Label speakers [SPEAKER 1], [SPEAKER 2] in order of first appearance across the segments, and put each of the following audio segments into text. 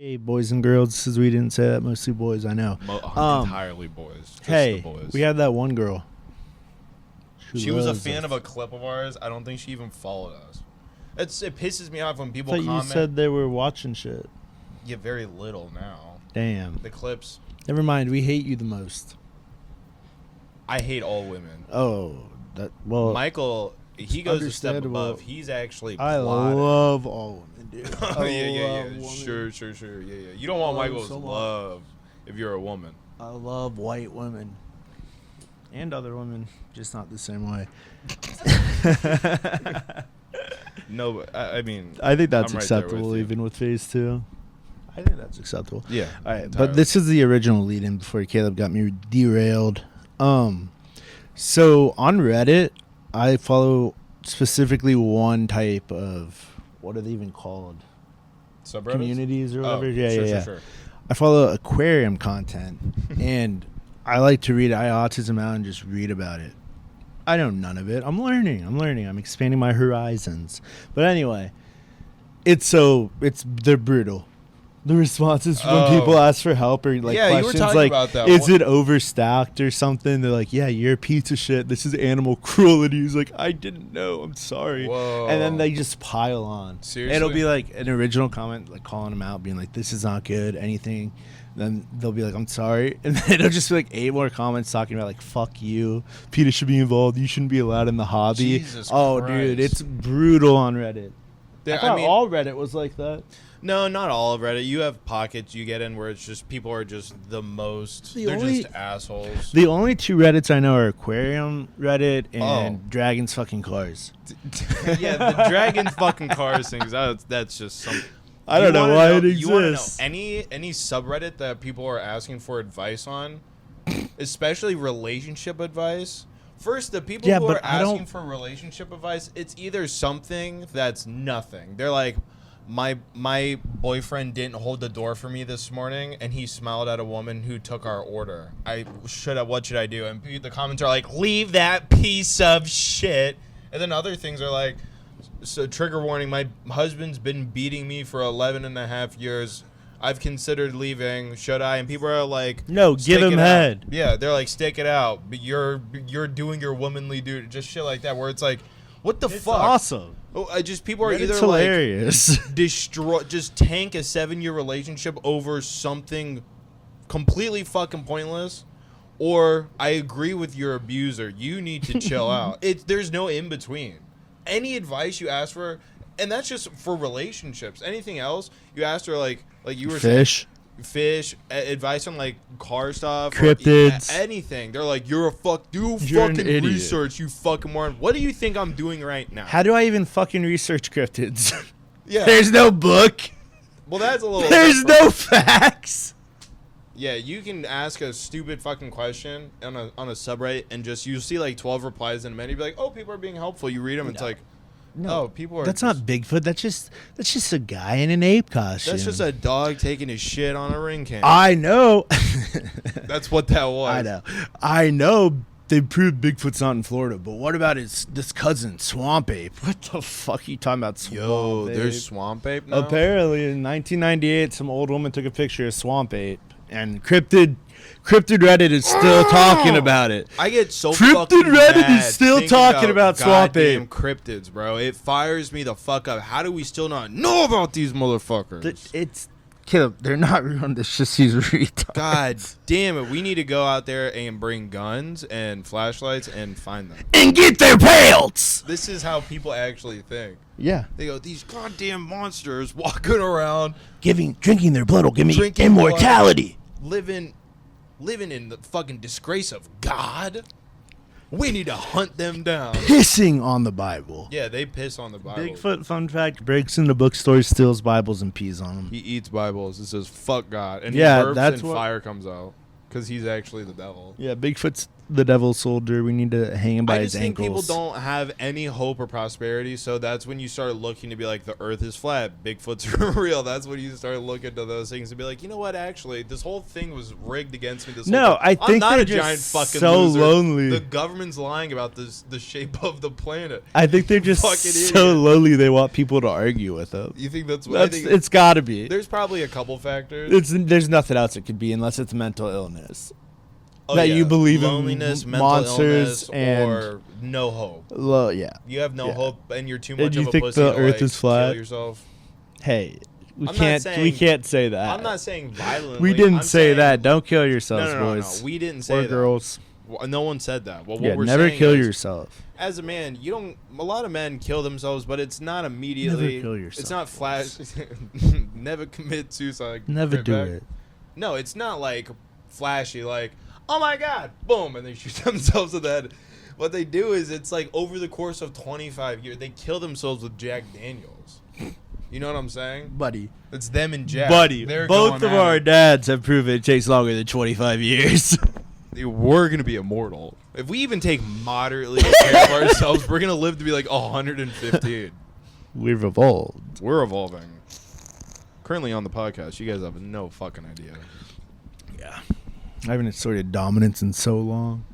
[SPEAKER 1] Hey, boys and girls. This is We Didn't Say That. Mostly boys, I know.
[SPEAKER 2] Entirely boys. Just
[SPEAKER 1] Hey,
[SPEAKER 2] the boys.
[SPEAKER 1] we had that one girl.
[SPEAKER 2] She was a fan of a clip of ours. I don't think she even followed us. It pisses me off when people
[SPEAKER 1] I thought
[SPEAKER 2] comment.
[SPEAKER 1] you said they were watching shit.
[SPEAKER 2] Yeah, very little now.
[SPEAKER 1] Damn.
[SPEAKER 2] The clips.
[SPEAKER 1] Never mind. We hate you the most.
[SPEAKER 2] I hate all women.
[SPEAKER 1] Oh, well.
[SPEAKER 2] Michael, he goes a step
[SPEAKER 1] understandable.
[SPEAKER 2] above. He's actually
[SPEAKER 1] I
[SPEAKER 2] plotting.
[SPEAKER 1] love all women, dude.
[SPEAKER 2] Oh, yeah.
[SPEAKER 1] women.
[SPEAKER 2] Sure. Yeah. You don't want
[SPEAKER 1] I love
[SPEAKER 2] Michael's
[SPEAKER 1] so much.
[SPEAKER 2] love if you're a woman.
[SPEAKER 1] I love white women. And other women, just not the same way.
[SPEAKER 2] No, but I mean,
[SPEAKER 1] I think that's
[SPEAKER 2] I'm right there
[SPEAKER 1] acceptable,
[SPEAKER 2] with you.
[SPEAKER 1] even with phase 2. I think that's acceptable.
[SPEAKER 2] Yeah.
[SPEAKER 1] All right,
[SPEAKER 2] entirely.
[SPEAKER 1] but this is the original lead-in before Caleb got me derailed. So on Reddit, I follow specifically one type of, what are they even called?
[SPEAKER 2] Subreddits?
[SPEAKER 1] Communities or whatever.
[SPEAKER 2] Oh,
[SPEAKER 1] Yeah.
[SPEAKER 2] Sure.
[SPEAKER 1] I follow aquarium content, and I like to read. I autism out and just read about it. I know none of it. I'm learning. I'm expanding my horizons. But anyway, they're brutal. The responses when people ask for help or like
[SPEAKER 2] Yeah, you were
[SPEAKER 1] questions
[SPEAKER 2] talking
[SPEAKER 1] like,
[SPEAKER 2] about that.
[SPEAKER 1] is it overstocked or something? They're like, yeah, you're a piece of shit. This is animal cruelty. He's like, I didn't know. I'm sorry.
[SPEAKER 2] Whoa.
[SPEAKER 1] And then they just pile on.
[SPEAKER 2] Seriously?
[SPEAKER 1] It'll be like an original comment, like calling them out, being like, this is not good, anything. Then they'll be like, I'm sorry. And then it'll just be like 8 more comments talking about like, fuck you. PETA should be involved. You shouldn't be allowed in the hobby.
[SPEAKER 2] Jesus
[SPEAKER 1] Dude,
[SPEAKER 2] Christ.
[SPEAKER 1] it's brutal on Reddit. I
[SPEAKER 2] I
[SPEAKER 1] thought
[SPEAKER 2] mean,
[SPEAKER 1] all Reddit was like that.
[SPEAKER 2] no, not all of Reddit. You have pockets you get in where it's just people are just the most.
[SPEAKER 1] The
[SPEAKER 2] They're
[SPEAKER 1] only-
[SPEAKER 2] just assholes.
[SPEAKER 1] The only 2 Reddits I know are Aquarium Reddit and Dragons Fucking Cars.
[SPEAKER 2] Yeah, the dragon fucking cars things. That's just some.
[SPEAKER 1] I don't know why it
[SPEAKER 2] You want to know
[SPEAKER 1] exists.
[SPEAKER 2] any subreddit that people are asking for advice on, especially relationship advice. First, the people who are asking for relationship advice, it's either something that's nothing. They're like, my boyfriend didn't hold the door for me this morning, and he smiled at a woman who took our order. What should I do? And the comments are like, leave that piece of shit. And then other things are like, so trigger warning, my husband's been beating me for 11 and a half years. I've considered leaving. Should I? And people are like,
[SPEAKER 1] No, give
[SPEAKER 2] stick
[SPEAKER 1] him
[SPEAKER 2] it out.
[SPEAKER 1] head.
[SPEAKER 2] Yeah, they're like, stick it out. But you're doing your womanly duty. Just shit like that, where it's like, what the
[SPEAKER 1] It's
[SPEAKER 2] fuck?
[SPEAKER 1] awesome.
[SPEAKER 2] Oh, people are
[SPEAKER 1] Reddit's
[SPEAKER 2] either
[SPEAKER 1] hilarious.
[SPEAKER 2] like just tank a 7-year relationship over something completely fucking pointless, or I agree with your abuser. You need to chill out. There's no in between. Any advice you ask for, and that's just for relationships. Anything else you ask for, like you were
[SPEAKER 1] Fish.
[SPEAKER 2] saying, advice on like car stuff,
[SPEAKER 1] Cryptids.
[SPEAKER 2] or anything. They're like, you're
[SPEAKER 1] You're an
[SPEAKER 2] fucking
[SPEAKER 1] idiot.
[SPEAKER 2] research, you fucking moron. What do you think I'm doing right now?
[SPEAKER 1] How do I even fucking research cryptids?
[SPEAKER 2] Yeah.
[SPEAKER 1] There's no book.
[SPEAKER 2] Well, that's a little.
[SPEAKER 1] There's
[SPEAKER 2] different.
[SPEAKER 1] no facts.
[SPEAKER 2] Yeah, you can ask a stupid fucking question on a subreddit, and you'll see like 12 replies in a minute. You'd be like, oh, people are being helpful. You read them, it's like,
[SPEAKER 1] No,
[SPEAKER 2] oh, people are.
[SPEAKER 1] That's not Bigfoot. That's just a guy in an ape costume.
[SPEAKER 2] That's just a dog taking his shit on a ring cam.
[SPEAKER 1] I know.
[SPEAKER 2] That's what that was.
[SPEAKER 1] I know. They proved Bigfoot's not in Florida, but what about this cousin, Swamp Ape? What the fuck are you talking about, Swamp
[SPEAKER 2] Yo,
[SPEAKER 1] Ape?
[SPEAKER 2] there's Swamp Ape now?
[SPEAKER 1] Apparently, in 1998, some old woman took a picture of Swamp Ape, and Cryptid Reddit is still talking about it.
[SPEAKER 2] I get so
[SPEAKER 1] Cryptid
[SPEAKER 2] fucking
[SPEAKER 1] Reddit
[SPEAKER 2] mad
[SPEAKER 1] is still
[SPEAKER 2] thinking
[SPEAKER 1] talking about Swamp
[SPEAKER 2] goddamn
[SPEAKER 1] Ape.
[SPEAKER 2] cryptids, bro. It fires me the fuck up. How do we still not know about these motherfuckers?
[SPEAKER 1] It's Caleb. They're not ruined. It's just he's retarded.
[SPEAKER 2] God damn it. We need to go out there and bring guns and flashlights and find them.
[SPEAKER 1] And get their pelts.
[SPEAKER 2] This is how people actually think.
[SPEAKER 1] Yeah,
[SPEAKER 2] They go, these goddamn monsters walking around,
[SPEAKER 1] drinking their blood will give me
[SPEAKER 2] Drinking
[SPEAKER 1] immortality.
[SPEAKER 2] living in the fucking disgrace of God. We need to hunt them down.
[SPEAKER 1] Pissing on the Bible.
[SPEAKER 2] Yeah, they piss on the Bible.
[SPEAKER 1] Bigfoot, fun fact, breaks into bookstores, steals Bibles, and pees on them.
[SPEAKER 2] He eats Bibles. It says, fuck God. And
[SPEAKER 1] Yeah,
[SPEAKER 2] he burps
[SPEAKER 1] that's
[SPEAKER 2] and
[SPEAKER 1] what-
[SPEAKER 2] fire comes out. Because he's actually the devil.
[SPEAKER 1] Yeah, Bigfoot's the devil's soldier. We need to hang him by his ankles.
[SPEAKER 2] I just think people don't have any hope or prosperity, so that's when you start looking to be like, the earth is flat, Bigfoot's real. That's when you start looking to those things and be like, you know what, actually, this whole thing was rigged against me.
[SPEAKER 1] I think
[SPEAKER 2] I'm not
[SPEAKER 1] they're
[SPEAKER 2] a
[SPEAKER 1] just
[SPEAKER 2] giant fucking
[SPEAKER 1] so
[SPEAKER 2] loser.
[SPEAKER 1] lonely.
[SPEAKER 2] The government's lying about the shape of the planet.
[SPEAKER 1] I think they're just so lonely they want people to argue with them.
[SPEAKER 2] You think that's what
[SPEAKER 1] it's got to be.
[SPEAKER 2] There's probably a couple factors.
[SPEAKER 1] There's nothing else it could be unless it's mental illness. You believe
[SPEAKER 2] loneliness,
[SPEAKER 1] in
[SPEAKER 2] mental
[SPEAKER 1] monsters,
[SPEAKER 2] illness, or no hope. You have no hope, and you're too much of a
[SPEAKER 1] think
[SPEAKER 2] pussy
[SPEAKER 1] the
[SPEAKER 2] to
[SPEAKER 1] Earth is flat?
[SPEAKER 2] kill yourself.
[SPEAKER 1] Hey, we can't say that.
[SPEAKER 2] I'm not saying violently.
[SPEAKER 1] We didn't say that. Don't kill yourselves, boys.
[SPEAKER 2] No. We didn't say that.
[SPEAKER 1] Or girls.
[SPEAKER 2] Well, no one said that. Well, what we're
[SPEAKER 1] never
[SPEAKER 2] saying
[SPEAKER 1] kill
[SPEAKER 2] is,
[SPEAKER 1] yourself.
[SPEAKER 2] As a man, you don't. A lot of men kill themselves, but it's not immediately.
[SPEAKER 1] Never kill yourself.
[SPEAKER 2] It's not flash. Never commit suicide.
[SPEAKER 1] Never do it.
[SPEAKER 2] No, it's not like flashy. Like, oh my god, boom, and they shoot themselves in the head. What they do is, it's like over the course of 25 years, they kill themselves with Jack Daniels. You know what I'm saying?
[SPEAKER 1] Buddy.
[SPEAKER 2] It's them and Jack.
[SPEAKER 1] Buddy. Both of our dads have proven it takes longer than 25 years.
[SPEAKER 2] We're going to be immortal. If we even take moderately care of ourselves, we're going to live to be like 115.
[SPEAKER 1] We've evolved.
[SPEAKER 2] We're evolving. Currently on the podcast, you guys have no fucking idea.
[SPEAKER 1] Yeah. I haven't asserted dominance in so long.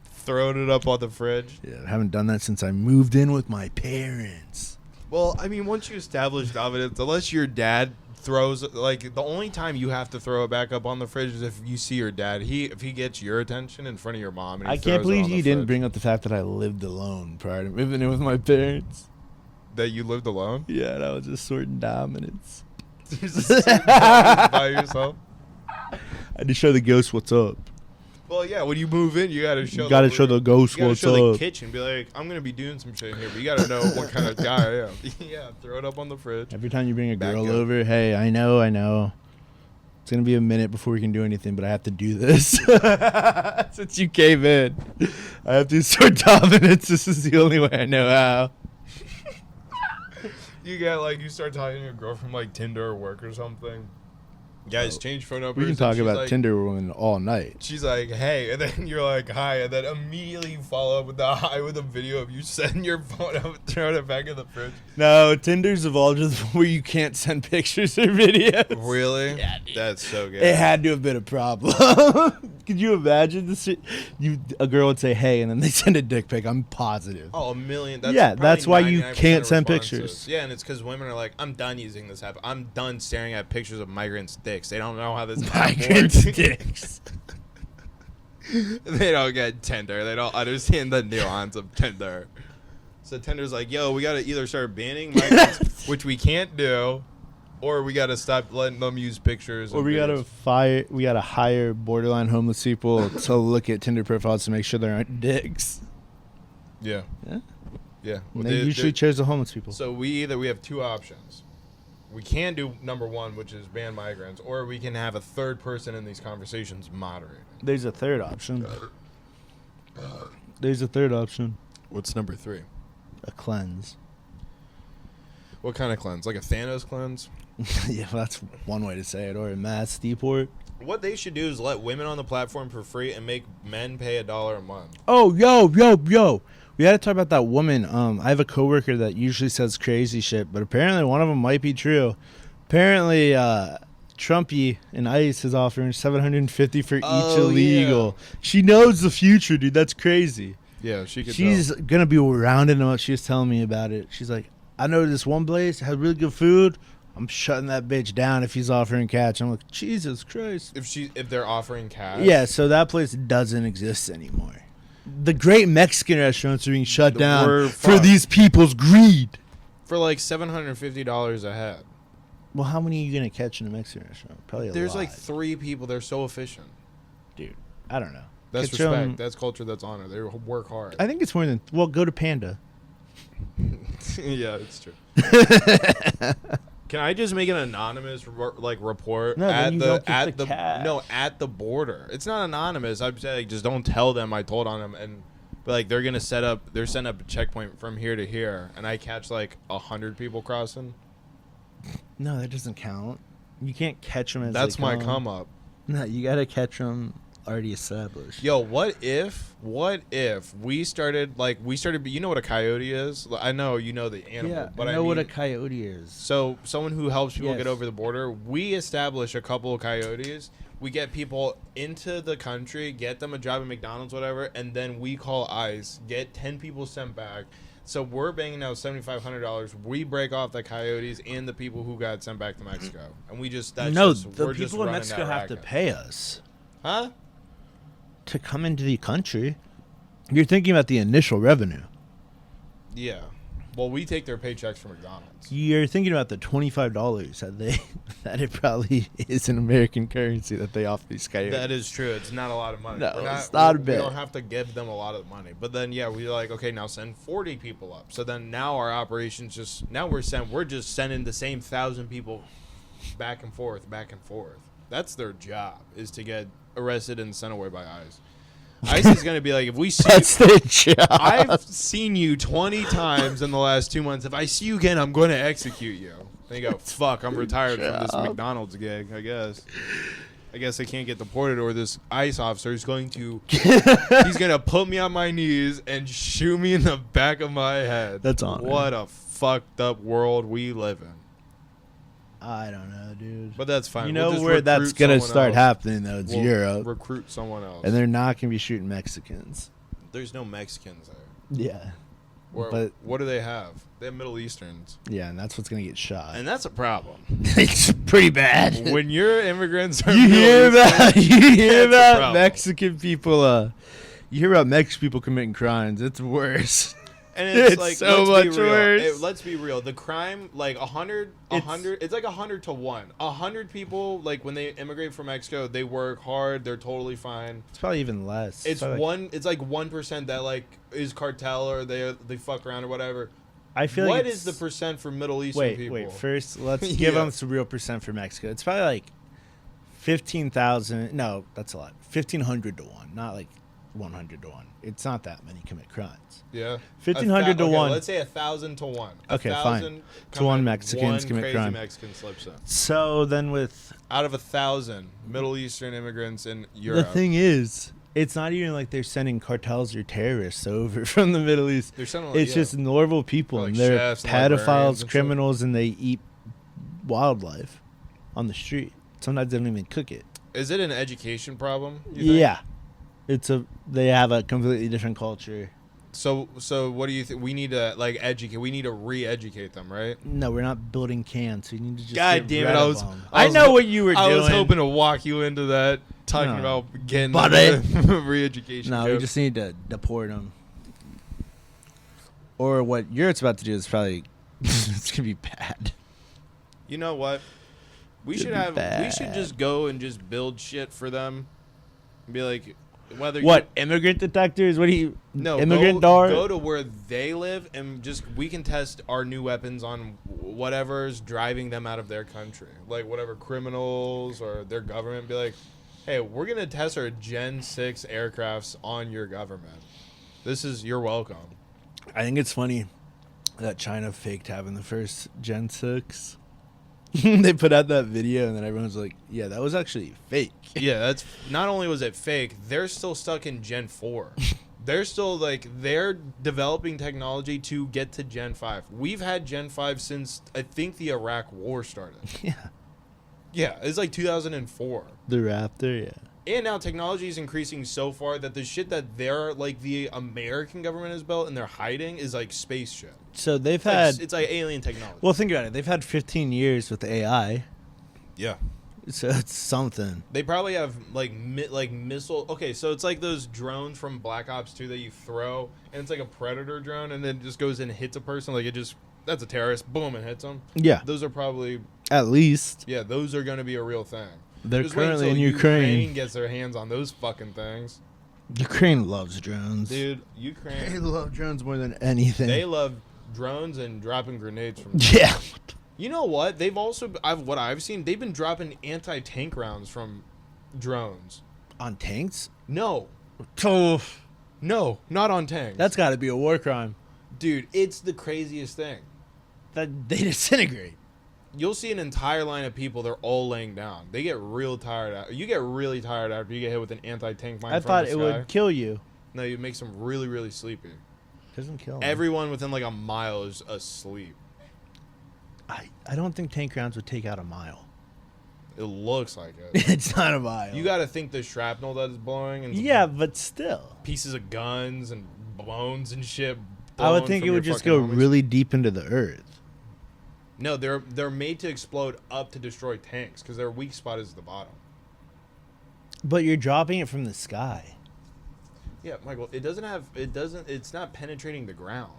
[SPEAKER 2] Throwing it up on the fridge.
[SPEAKER 1] Yeah, I haven't done that since I moved in with my parents.
[SPEAKER 2] Well, I mean, once you establish dominance, unless your dad throws, like, the only time you have to throw it back up on the fridge is if you see your dad. If he gets your attention in front of your mom. And
[SPEAKER 1] I can't believe you didn't bring up the fact that I lived alone prior to moving in with my parents.
[SPEAKER 2] That you lived alone?
[SPEAKER 1] Yeah, and I was just sorting dominance.
[SPEAKER 2] By yourself?
[SPEAKER 1] I had to show the ghost what's up.
[SPEAKER 2] Well, yeah, when you move in, you got to show
[SPEAKER 1] the ghost what's up.
[SPEAKER 2] the kitchen. Be like, I'm going to be doing some shit in here, but you got to know what kind of guy I am. Yeah, throw it up on the fridge.
[SPEAKER 1] Every time you bring a girl over, hey, I know. It's going to be a minute before we can do anything, but I have to do this. Since you came in, I have to assert dominance. This is the only way I know how.
[SPEAKER 2] You start talking to your girlfriend like Tinder or work or something. Guys, change phone numbers.
[SPEAKER 1] We can talk about Tinder women all night.
[SPEAKER 2] She's like, hey, and then you're like, hi, and then immediately you follow up with the hi with a video of you setting your phone up and throwing it back in the fridge.
[SPEAKER 1] No, Tinder's evolved to where you can't send pictures or videos.
[SPEAKER 2] Really?
[SPEAKER 1] Yeah, dude.
[SPEAKER 2] That's so good.
[SPEAKER 1] It had to have been a problem. Could you imagine this? A girl would say, hey, and then they send a dick pic. I'm positive.
[SPEAKER 2] Oh, a million.
[SPEAKER 1] That's why you can't send pictures.
[SPEAKER 2] Yeah, and it's because women are like, I'm done using this app. I'm done staring at pictures of migrants' dicks. They don't know how this
[SPEAKER 1] migrants' dicks.
[SPEAKER 2] They don't get Tinder. They don't understand the nuance of Tinder. So Tinder's like, yo, we got to either start banning migrants, which we can't do, or we got to stop letting them use pictures.
[SPEAKER 1] Or we got to hire borderline homeless people to look at Tinder profiles to make sure there aren't dicks.
[SPEAKER 2] Yeah.
[SPEAKER 1] Yeah?
[SPEAKER 2] Yeah.
[SPEAKER 1] Well, they usually choose the homeless people.
[SPEAKER 2] So we have two options. We can do number one, which is ban migrants, or we can have a third person in these conversations moderating.
[SPEAKER 1] There's a third option.
[SPEAKER 2] What's number three?
[SPEAKER 1] A cleanse.
[SPEAKER 2] What kind of cleanse? Like a Thanos cleanse?
[SPEAKER 1] Yeah, that's one way to say it. Or a mass deport.
[SPEAKER 2] What they should do is let women on the platform for free and make men pay $1 a month.
[SPEAKER 1] Oh, yo. We had to talk about that woman. I have a coworker that usually says crazy shit, but apparently one of them might be true. Apparently, Trumpy and ICE is offering $750 for each illegal. Yeah. She knows the future, dude. That's crazy.
[SPEAKER 2] Yeah,
[SPEAKER 1] she's gonna be rounding them up. She was telling me about it. She's like, I know this one place has really good food. I'm shutting that bitch down if he's offering cash. I'm like, Jesus Christ.
[SPEAKER 2] If they're offering cash.
[SPEAKER 1] Yeah, so that place doesn't exist anymore. The great Mexican restaurants are being shut down for these people's greed.
[SPEAKER 2] For like $750 a head.
[SPEAKER 1] Well, how many are you going to catch in a Mexican restaurant? Probably a lot.
[SPEAKER 2] There's like 3 people. They're so efficient.
[SPEAKER 1] Dude, I don't know.
[SPEAKER 2] That's respect. That's culture. That's honor. They work hard.
[SPEAKER 1] I think it's more than... Well, go to Panda.
[SPEAKER 2] Yeah, it's true. Can I just make an anonymous report at the border? It's not anonymous. I'm saying just don't tell them I told on them, and but like they're setting up a checkpoint from here to here, and I catch like 100 people crossing.
[SPEAKER 1] No, that doesn't count. You can't catch them as
[SPEAKER 2] that's my come up.
[SPEAKER 1] No, you gotta catch them already established.
[SPEAKER 2] Yo, what if we started, you know what a coyote is? I know you know the animal,
[SPEAKER 1] Yeah,
[SPEAKER 2] but
[SPEAKER 1] I know what a coyote is.
[SPEAKER 2] So someone who helps people
[SPEAKER 1] Yes.
[SPEAKER 2] get over the border, we establish a couple of coyotes. We get people into the country, get them a job at McDonald's, whatever, and then we call ICE, get 10 people sent back. So we're banging out $7,500. We break off the coyotes and the people who got sent back to Mexico, and we just
[SPEAKER 1] The people in Mexico have to pay us,
[SPEAKER 2] huh?
[SPEAKER 1] to come into the country. You're thinking about the initial revenue.
[SPEAKER 2] Yeah. Well, we take their paychecks from McDonald's.
[SPEAKER 1] You're thinking about the $25 that it probably is in American currency that they offer these coyotes.
[SPEAKER 2] That is true. It's not a lot of money.
[SPEAKER 1] No, it's not a bit.
[SPEAKER 2] We don't have to give them a lot of money. But then, yeah, we're like, okay, now send 40 people up. So then now our operations we're just sending the same 1,000 people back and forth. That's their job, is to get arrested and sent away by ICE. ICE is going to be like, if we see
[SPEAKER 1] That's their job.
[SPEAKER 2] I've seen you 20 times in the last 2 months. If I see you again, I'm going to execute you. Then you go, fuck, I'm retired from this McDonald's gig, I guess. I guess I can't get deported, or this ICE officer is going to he's going to put me on my knees and shoot me in the back of my head.
[SPEAKER 1] That's on.
[SPEAKER 2] What a fucked up world we live in.
[SPEAKER 1] I don't know, dude.
[SPEAKER 2] But that's fine.
[SPEAKER 1] You know where that's going to start happening, though? It's Europe.
[SPEAKER 2] Recruit someone else.
[SPEAKER 1] And they're not going to be shooting Mexicans.
[SPEAKER 2] There's no Mexicans there.
[SPEAKER 1] Yeah.
[SPEAKER 2] But what do they have? They have Middle Easterns.
[SPEAKER 1] Yeah, and that's what's going to get shot.
[SPEAKER 2] And that's a problem.
[SPEAKER 1] It's pretty bad.
[SPEAKER 2] When your immigrants are
[SPEAKER 1] you hear about
[SPEAKER 2] problem.
[SPEAKER 1] Mexican people you hear about Mexican people committing crimes. It's worse.
[SPEAKER 2] And it's like,
[SPEAKER 1] so much worse.
[SPEAKER 2] Let's be real. The crime, like 100, it's like 100 to 1. 100 people, like when they immigrate from Mexico, they work hard. They're totally fine.
[SPEAKER 1] It's probably even less.
[SPEAKER 2] It's like 1% that like is cartel, or they fuck around or whatever.
[SPEAKER 1] I feel
[SPEAKER 2] what
[SPEAKER 1] like
[SPEAKER 2] is the percent for Middle Eastern people?
[SPEAKER 1] Wait. First, let's give them some real percent for Mexico. It's probably like 15,000. No, that's a lot. 1,500 to 1, not like 100 to 1. It's not that many commit crimes.
[SPEAKER 2] Yeah,
[SPEAKER 1] 1,500 to 1.
[SPEAKER 2] Let's say 1,000 to 1.
[SPEAKER 1] Okay, fine. To 1 Mexicans commit crime.
[SPEAKER 2] Mexican slips in.
[SPEAKER 1] So then,
[SPEAKER 2] out of 1,000 Middle Eastern immigrants in Europe,
[SPEAKER 1] the thing is, it's not even like they're sending cartels or terrorists over from the Middle East.
[SPEAKER 2] They're sending,
[SPEAKER 1] it's just normal people,
[SPEAKER 2] like
[SPEAKER 1] and they're pedophiles,
[SPEAKER 2] and
[SPEAKER 1] criminals, and they eat wildlife on the street. Sometimes they don't even cook it.
[SPEAKER 2] Is it an education problem? You think?
[SPEAKER 1] Yeah, they have a completely different culture.
[SPEAKER 2] So what do you think? We need to educate. We need to re-educate them, right?
[SPEAKER 1] No, we're not building cans. We need to just.
[SPEAKER 2] God damn it!
[SPEAKER 1] I know what you were doing.
[SPEAKER 2] I was hoping to walk you into that, talking about getting re-education.
[SPEAKER 1] No, we just need to deport them. Or what Europe's about to do is probably it's gonna be bad.
[SPEAKER 2] You know what? We should just go and just build shit for them. And be like,
[SPEAKER 1] immigrant detectors? What do you?
[SPEAKER 2] No,
[SPEAKER 1] immigrant
[SPEAKER 2] go to where they live, and we can test our new weapons on whatever's driving them out of their country, like whatever criminals or their government. Be like, hey, we're gonna test our Gen 6 aircrafts on your government. You're welcome.
[SPEAKER 1] I think it's funny that China faked having the first Gen 6. They put out that video, and then everyone's like, yeah, that was actually fake.
[SPEAKER 2] Yeah, that's not only was it fake, they're still stuck in Gen 4. They're still they're developing technology to get to Gen 5. We've had Gen 5 since I think the Iraq War started.
[SPEAKER 1] Yeah.
[SPEAKER 2] Yeah, it's like 2004.
[SPEAKER 1] The Raptor, yeah.
[SPEAKER 2] And now technology is increasing so far that the shit that the American government has built and they're hiding is like space shit.
[SPEAKER 1] So they've
[SPEAKER 2] it's like alien technology.
[SPEAKER 1] Well, think about it. They've had 15 years with AI.
[SPEAKER 2] Yeah.
[SPEAKER 1] So it's something.
[SPEAKER 2] They probably have missile. Okay, so it's like those drones from Black Ops 2 that you throw, and it's like a Predator drone, and then it just goes and hits a person. That's a terrorist. Boom, and hits them.
[SPEAKER 1] Yeah.
[SPEAKER 2] Those are probably.
[SPEAKER 1] At least.
[SPEAKER 2] Yeah, those are going to be a real thing.
[SPEAKER 1] They're currently in Ukraine.
[SPEAKER 2] Gets their hands on those fucking things.
[SPEAKER 1] Ukraine loves drones.
[SPEAKER 2] Dude, Ukraine.
[SPEAKER 1] They love drones more than anything.
[SPEAKER 2] They love drones and dropping grenades from.
[SPEAKER 1] Yeah.
[SPEAKER 2] You know what? They've also, what I've seen, they've been dropping anti-tank rounds from drones.
[SPEAKER 1] On tanks?
[SPEAKER 2] No.
[SPEAKER 1] Oh.
[SPEAKER 2] No, not on tanks.
[SPEAKER 1] That's got to be a war crime.
[SPEAKER 2] Dude, it's the craziest thing.
[SPEAKER 1] That they disintegrate.
[SPEAKER 2] you'll see an entire line of people. They're all laying down. They get real tired. You get really tired after you get hit with an anti-tank mine.
[SPEAKER 1] I thought it would kill you.
[SPEAKER 2] No, it makes them really, really sleepy.
[SPEAKER 1] Doesn't kill them.
[SPEAKER 2] Everyone within like a mile is asleep.
[SPEAKER 1] I don't think tank rounds would take out a mile.
[SPEAKER 2] It looks like it.
[SPEAKER 1] It's not a mile.
[SPEAKER 2] You got to think the shrapnel that is blowing. And
[SPEAKER 1] but still.
[SPEAKER 2] Pieces of guns and bones and shit.
[SPEAKER 1] I would think it would just go really deep into the earth.
[SPEAKER 2] No, they're made to explode up to destroy tanks because their weak spot is the bottom.
[SPEAKER 1] But you're dropping it from the sky.
[SPEAKER 2] Yeah, Michael, it's not penetrating the ground.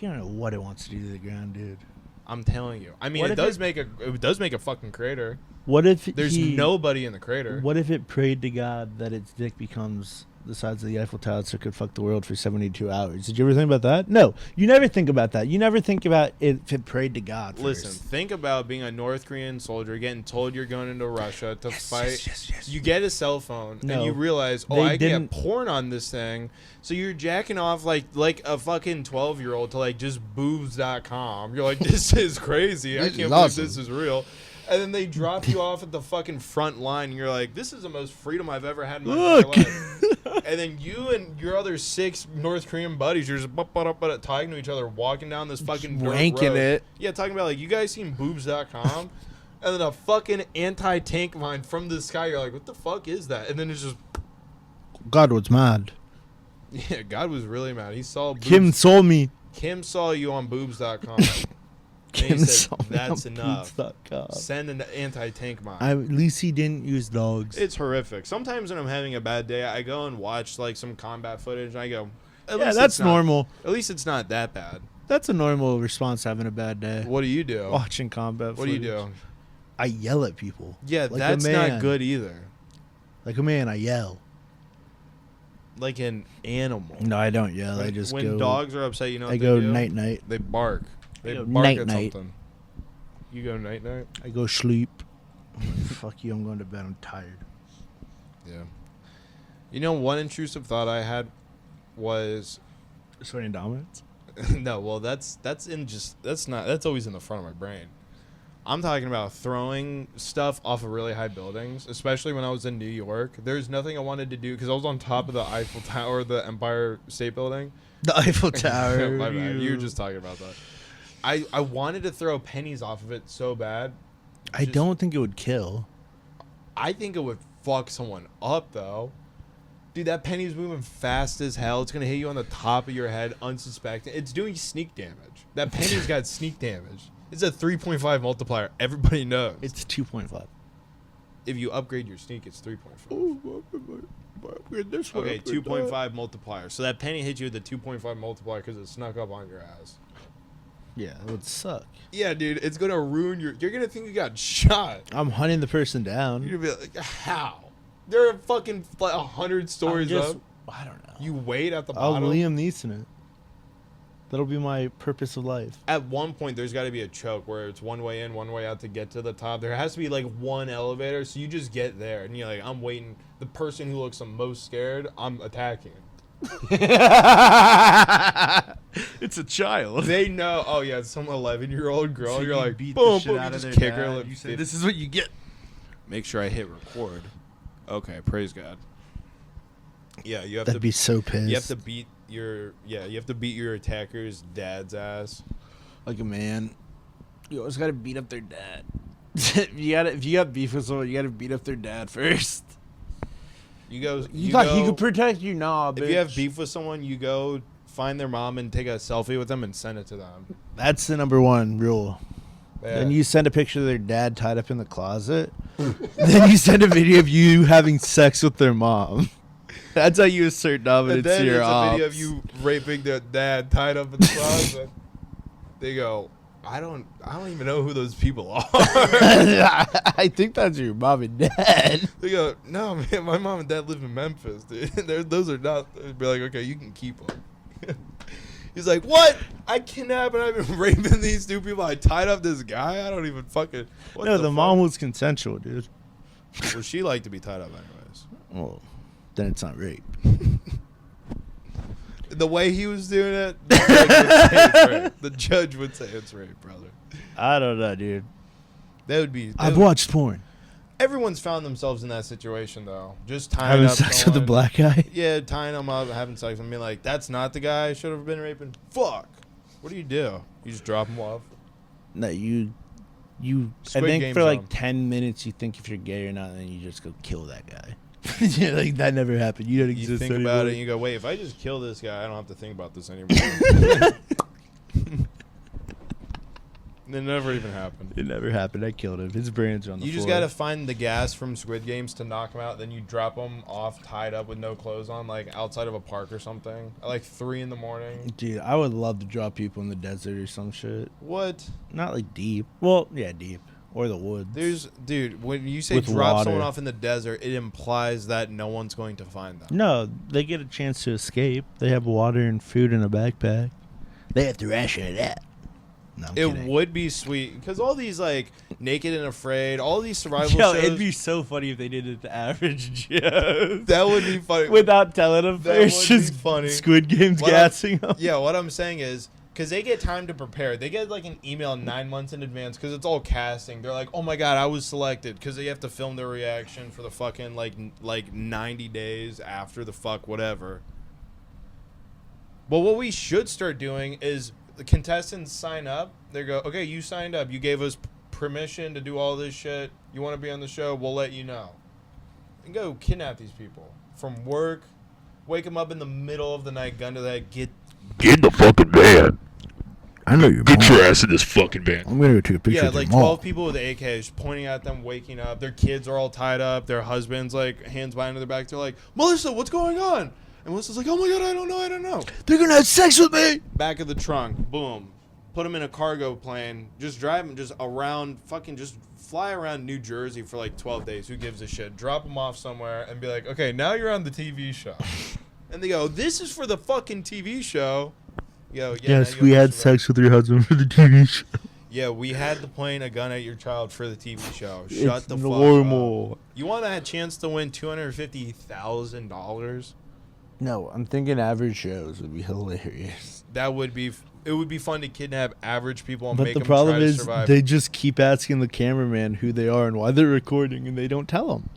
[SPEAKER 1] You don't know what it wants to do to the ground, dude.
[SPEAKER 2] I'm telling you. I mean, it does make a fucking crater.
[SPEAKER 1] What if
[SPEAKER 2] there's nobody in the crater?
[SPEAKER 1] What if it prayed to God that its dick becomes the size of the Eiffel Tower so it could fuck the world for 72 hours? Did you ever think about that? No, you never think about that. You never think about if it prayed to God first.
[SPEAKER 2] Listen, think about being a North Korean soldier, getting told you're going into Russia to fight. Yes. You get a cell phone and you realize, I get porn on this thing. So you're jacking off like a fucking 12-year-old to like just boobs.com. You're like, this is crazy. I can't believe this is real. And then they drop you off at the fucking front line, and you're like, this is the most freedom I've ever had in my entire life. And then you and your other 6 North Korean buddies, you're just talking to each other, walking down this fucking dirt road. It. Yeah, talking about, like, you guys seen boobs.com? And then a fucking anti-tank mine from the sky. You're like, what the fuck is that? And then it's just...
[SPEAKER 1] God was mad.
[SPEAKER 2] Yeah, God was really mad. He saw boobs.
[SPEAKER 1] Kim saw me.
[SPEAKER 2] Kim saw you on boobs.com. Kim said, that's enough. Send an anti-tank mine.
[SPEAKER 1] At least he didn't use dogs.
[SPEAKER 2] It's horrific. Sometimes when I'm having a bad day, I go and watch like some combat footage, and I go,
[SPEAKER 1] that's normal.
[SPEAKER 2] At least it's not that bad.
[SPEAKER 1] That's a normal response having a bad day.
[SPEAKER 2] What do you do?
[SPEAKER 1] Watching combat
[SPEAKER 2] footage. What do you do?
[SPEAKER 1] I yell at people.
[SPEAKER 2] Yeah, like that's not good either.
[SPEAKER 1] Like a man, I yell.
[SPEAKER 2] Like an animal.
[SPEAKER 1] No, I don't yell. I just
[SPEAKER 2] when dogs are upset, you know what
[SPEAKER 1] I go night-night.
[SPEAKER 2] They bark. They bark at something. You go night-night?
[SPEAKER 1] I go sleep. Fuck you, I'm going to bed. I'm tired.
[SPEAKER 2] Yeah. You know, one intrusive thought I had was...
[SPEAKER 1] Asserting dominance?
[SPEAKER 2] No, well, that's always in the front of my brain. I'm talking about throwing stuff off of really high buildings, especially when I was in New York. There's nothing I wanted to do because I was on top of the Eiffel Tower, the Empire State Building.
[SPEAKER 1] The Eiffel Tower.
[SPEAKER 2] My bad. You were just talking about that. I wanted to throw pennies off of it so bad.
[SPEAKER 1] I don't think it would kill.
[SPEAKER 2] I think it would fuck someone up, though. Dude, that penny's moving fast as hell. It's going to hit you on the top of your head, unsuspecting. It's doing sneak damage. That penny's got sneak damage. It's a 3.5 multiplier. Everybody knows.
[SPEAKER 1] It's 2.5.
[SPEAKER 2] If you upgrade your sneak, it's 3.5. Okay, 2.5 multiplier. So that penny hit you with the 2.5 multiplier because it snuck up on your ass.
[SPEAKER 1] Yeah, it would suck.
[SPEAKER 2] Yeah, dude, it's going to ruin your... You're going to think you got shot.
[SPEAKER 1] I'm hunting the person down.
[SPEAKER 2] You're going to be like, how? There are fucking 100 stories up.
[SPEAKER 1] I don't know.
[SPEAKER 2] You wait at the bottom.
[SPEAKER 1] I'll Liam Neeson it. That'll be my purpose of life.
[SPEAKER 2] At one point, there's got to be a choke where it's one way in, one way out to get to the top. There has to be like one elevator, so you just get there, and you're like, I'm waiting. The person who looks the most scared, I'm attacking.
[SPEAKER 1] It's a child.
[SPEAKER 2] They know. Oh yeah, it's some 11-year-old girl.
[SPEAKER 1] So
[SPEAKER 2] you're like,
[SPEAKER 1] beat
[SPEAKER 2] boom,
[SPEAKER 1] the shit
[SPEAKER 2] boom,
[SPEAKER 1] out
[SPEAKER 2] you
[SPEAKER 1] of
[SPEAKER 2] just
[SPEAKER 1] their
[SPEAKER 2] kick her.
[SPEAKER 1] dad. You say, this is what you get.
[SPEAKER 2] Make sure I hit record. Okay, praise God. Yeah, you have
[SPEAKER 1] That'd be so pissed.
[SPEAKER 2] You have to beat your attacker's dad's ass.
[SPEAKER 1] Like a man. You always gotta beat up their dad. If you got beef with someone, you gotta beat up their dad first.
[SPEAKER 2] You
[SPEAKER 1] thought he could protect you? Nah, bitch.
[SPEAKER 2] If you have beef with someone, you go find their mom and take a selfie with them and send it to them.
[SPEAKER 1] That's the number one rule.
[SPEAKER 2] Yeah.
[SPEAKER 1] Then you send a picture of their dad tied up in the closet. Then you send a video of you having sex with their mom. That's how you assert dominance to your ops.
[SPEAKER 2] A video of you raping their dad tied up in the closet. They go, I don't even know who those people are.
[SPEAKER 1] I think that's your mom and dad.
[SPEAKER 2] They go, no, man, my mom and dad live in Memphis, dude. Those are not. They'd be like, okay, you can keep them. He's like, what? I kidnapped and I've been raping these two people. I tied up this guy. I don't even fucking.
[SPEAKER 1] No, the mom was consensual, dude.
[SPEAKER 2] Well, she liked to be tied up anyways.
[SPEAKER 1] Well, then it's not rape.
[SPEAKER 2] The way he was doing it, the judge would say it's rape. The judge would say it's rape, brother.
[SPEAKER 1] I don't know, dude.
[SPEAKER 2] That would be.
[SPEAKER 1] I've watched porn.
[SPEAKER 2] Everyone's found themselves in that situation, though. Just tying up
[SPEAKER 1] sex with the black guy?
[SPEAKER 2] Yeah, tying them up, having sex, and being like, that's not the guy I should have been raping. Fuck. What do? You just drop him off?
[SPEAKER 1] No, you I think for like 10 minutes you think if you're gay or not, and then you just go kill that guy. Yeah, like that never happened. You don't exist
[SPEAKER 2] You think
[SPEAKER 1] anymore.
[SPEAKER 2] about it and you go, wait, if I just kill this guy, I don't have to think about this anymore. It never even happened.
[SPEAKER 1] It never happened. I killed him. His brains are on the floor.
[SPEAKER 2] You just got to find the gas from Squid Games to knock him out. Then you drop him off tied up with no clothes on, like outside of a park or something at like 3 in the morning.
[SPEAKER 1] Dude, I would love to drop people in the desert or some shit.
[SPEAKER 2] What?
[SPEAKER 1] Not like deep. Well, yeah, deep. Or the woods.
[SPEAKER 2] Dude, when you say
[SPEAKER 1] With
[SPEAKER 2] drop
[SPEAKER 1] water.
[SPEAKER 2] someone off in the desert, it implies that no one's going to find them.
[SPEAKER 1] No, they get a chance to escape. They have water and food in a backpack. They have to ration it out. No, I'm kidding.
[SPEAKER 2] Would be sweet because all these like Naked and Afraid, all these survival shows.
[SPEAKER 1] It'd be so funny if they did it to average Joe.
[SPEAKER 2] That would be funny
[SPEAKER 1] Without telling them
[SPEAKER 2] That would
[SPEAKER 1] first.
[SPEAKER 2] be
[SPEAKER 1] Just
[SPEAKER 2] funny.
[SPEAKER 1] Squid Games gassing them.
[SPEAKER 2] Yeah, what I'm saying is because they get time to prepare. They get like an email 9 months in advance because it's all casting. They're like, oh my god, I was selected because they have to film their reaction for the fucking like 90 days after the fuck whatever. But what we should start doing is the contestants sign up. They go, okay, you signed up. You gave us permission to do all this shit. You want to be on the show? We'll let you know. And go kidnap these people from work. Wake them up in the middle of the night, gun to the head. Get
[SPEAKER 3] in the fucking van.
[SPEAKER 1] I know you're
[SPEAKER 3] Get your ass in this fucking van.
[SPEAKER 1] I'm going to go take a picture
[SPEAKER 2] Yeah,
[SPEAKER 1] of
[SPEAKER 2] like
[SPEAKER 1] them
[SPEAKER 2] 12
[SPEAKER 1] all.
[SPEAKER 2] people with AKs pointing at them, waking up. Their kids are all tied up. Their husbands, like, hands behind their back. They're like, Melissa, what's going on? And Melissa's like, oh my god, I don't know.
[SPEAKER 1] They're going to have sex with me.
[SPEAKER 2] Back of the trunk, boom. Put them in a cargo plane. Just drive them just around, fucking just fly around New Jersey for like 12 days. Who gives a shit? Drop them off somewhere and be like, okay, now you're on the TV show. And they go, this is for the fucking TV show. Yo, yeah,
[SPEAKER 1] yes, we had sex with your husband for the TV show.
[SPEAKER 2] Yeah, we had to point a gun at your child for the TV show. Shut
[SPEAKER 1] It's
[SPEAKER 2] the fuck
[SPEAKER 1] normal.
[SPEAKER 2] up. You want a chance to win $250,000?
[SPEAKER 1] No, I'm thinking average shows would be hilarious.
[SPEAKER 2] That would be. It would be fun to kidnap average people and
[SPEAKER 1] But
[SPEAKER 2] make
[SPEAKER 1] the
[SPEAKER 2] them
[SPEAKER 1] problem
[SPEAKER 2] try to
[SPEAKER 1] is
[SPEAKER 2] survive.
[SPEAKER 1] they just keep asking the cameraman who they are and why they're recording, and they don't tell them.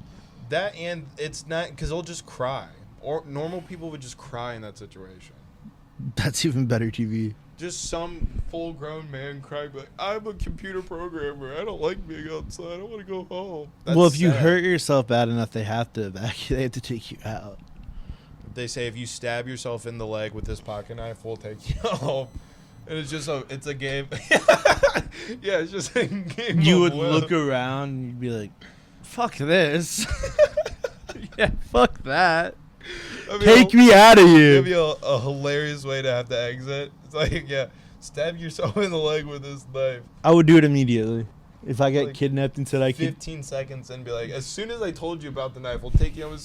[SPEAKER 2] That and it's not because they'll just cry. Or normal people would just cry in that situation.
[SPEAKER 1] That's even better TV.
[SPEAKER 2] Just some full-grown man crying like, "I'm a computer programmer. I don't like being outside. I want to go home." That's
[SPEAKER 1] well, if you
[SPEAKER 2] sad.
[SPEAKER 1] hurt yourself bad enough, they have to take you out.
[SPEAKER 2] They say if you stab yourself in the leg with this pocket knife, we'll take you home. And it's just it's a game. Yeah, it's just a game.
[SPEAKER 1] You
[SPEAKER 2] of
[SPEAKER 1] would
[SPEAKER 2] will.
[SPEAKER 1] look around and you'd be like, "Fuck this." Yeah, fuck that. Take me out of here.
[SPEAKER 2] It'd be a hilarious way to have to exit. It's like, yeah, stab yourself in the leg with this knife.
[SPEAKER 1] I would do it immediately. If I get
[SPEAKER 2] Like,
[SPEAKER 1] kidnapped and said I could
[SPEAKER 2] 15 seconds and be like, as soon as I told you about the knife, we'll take you home.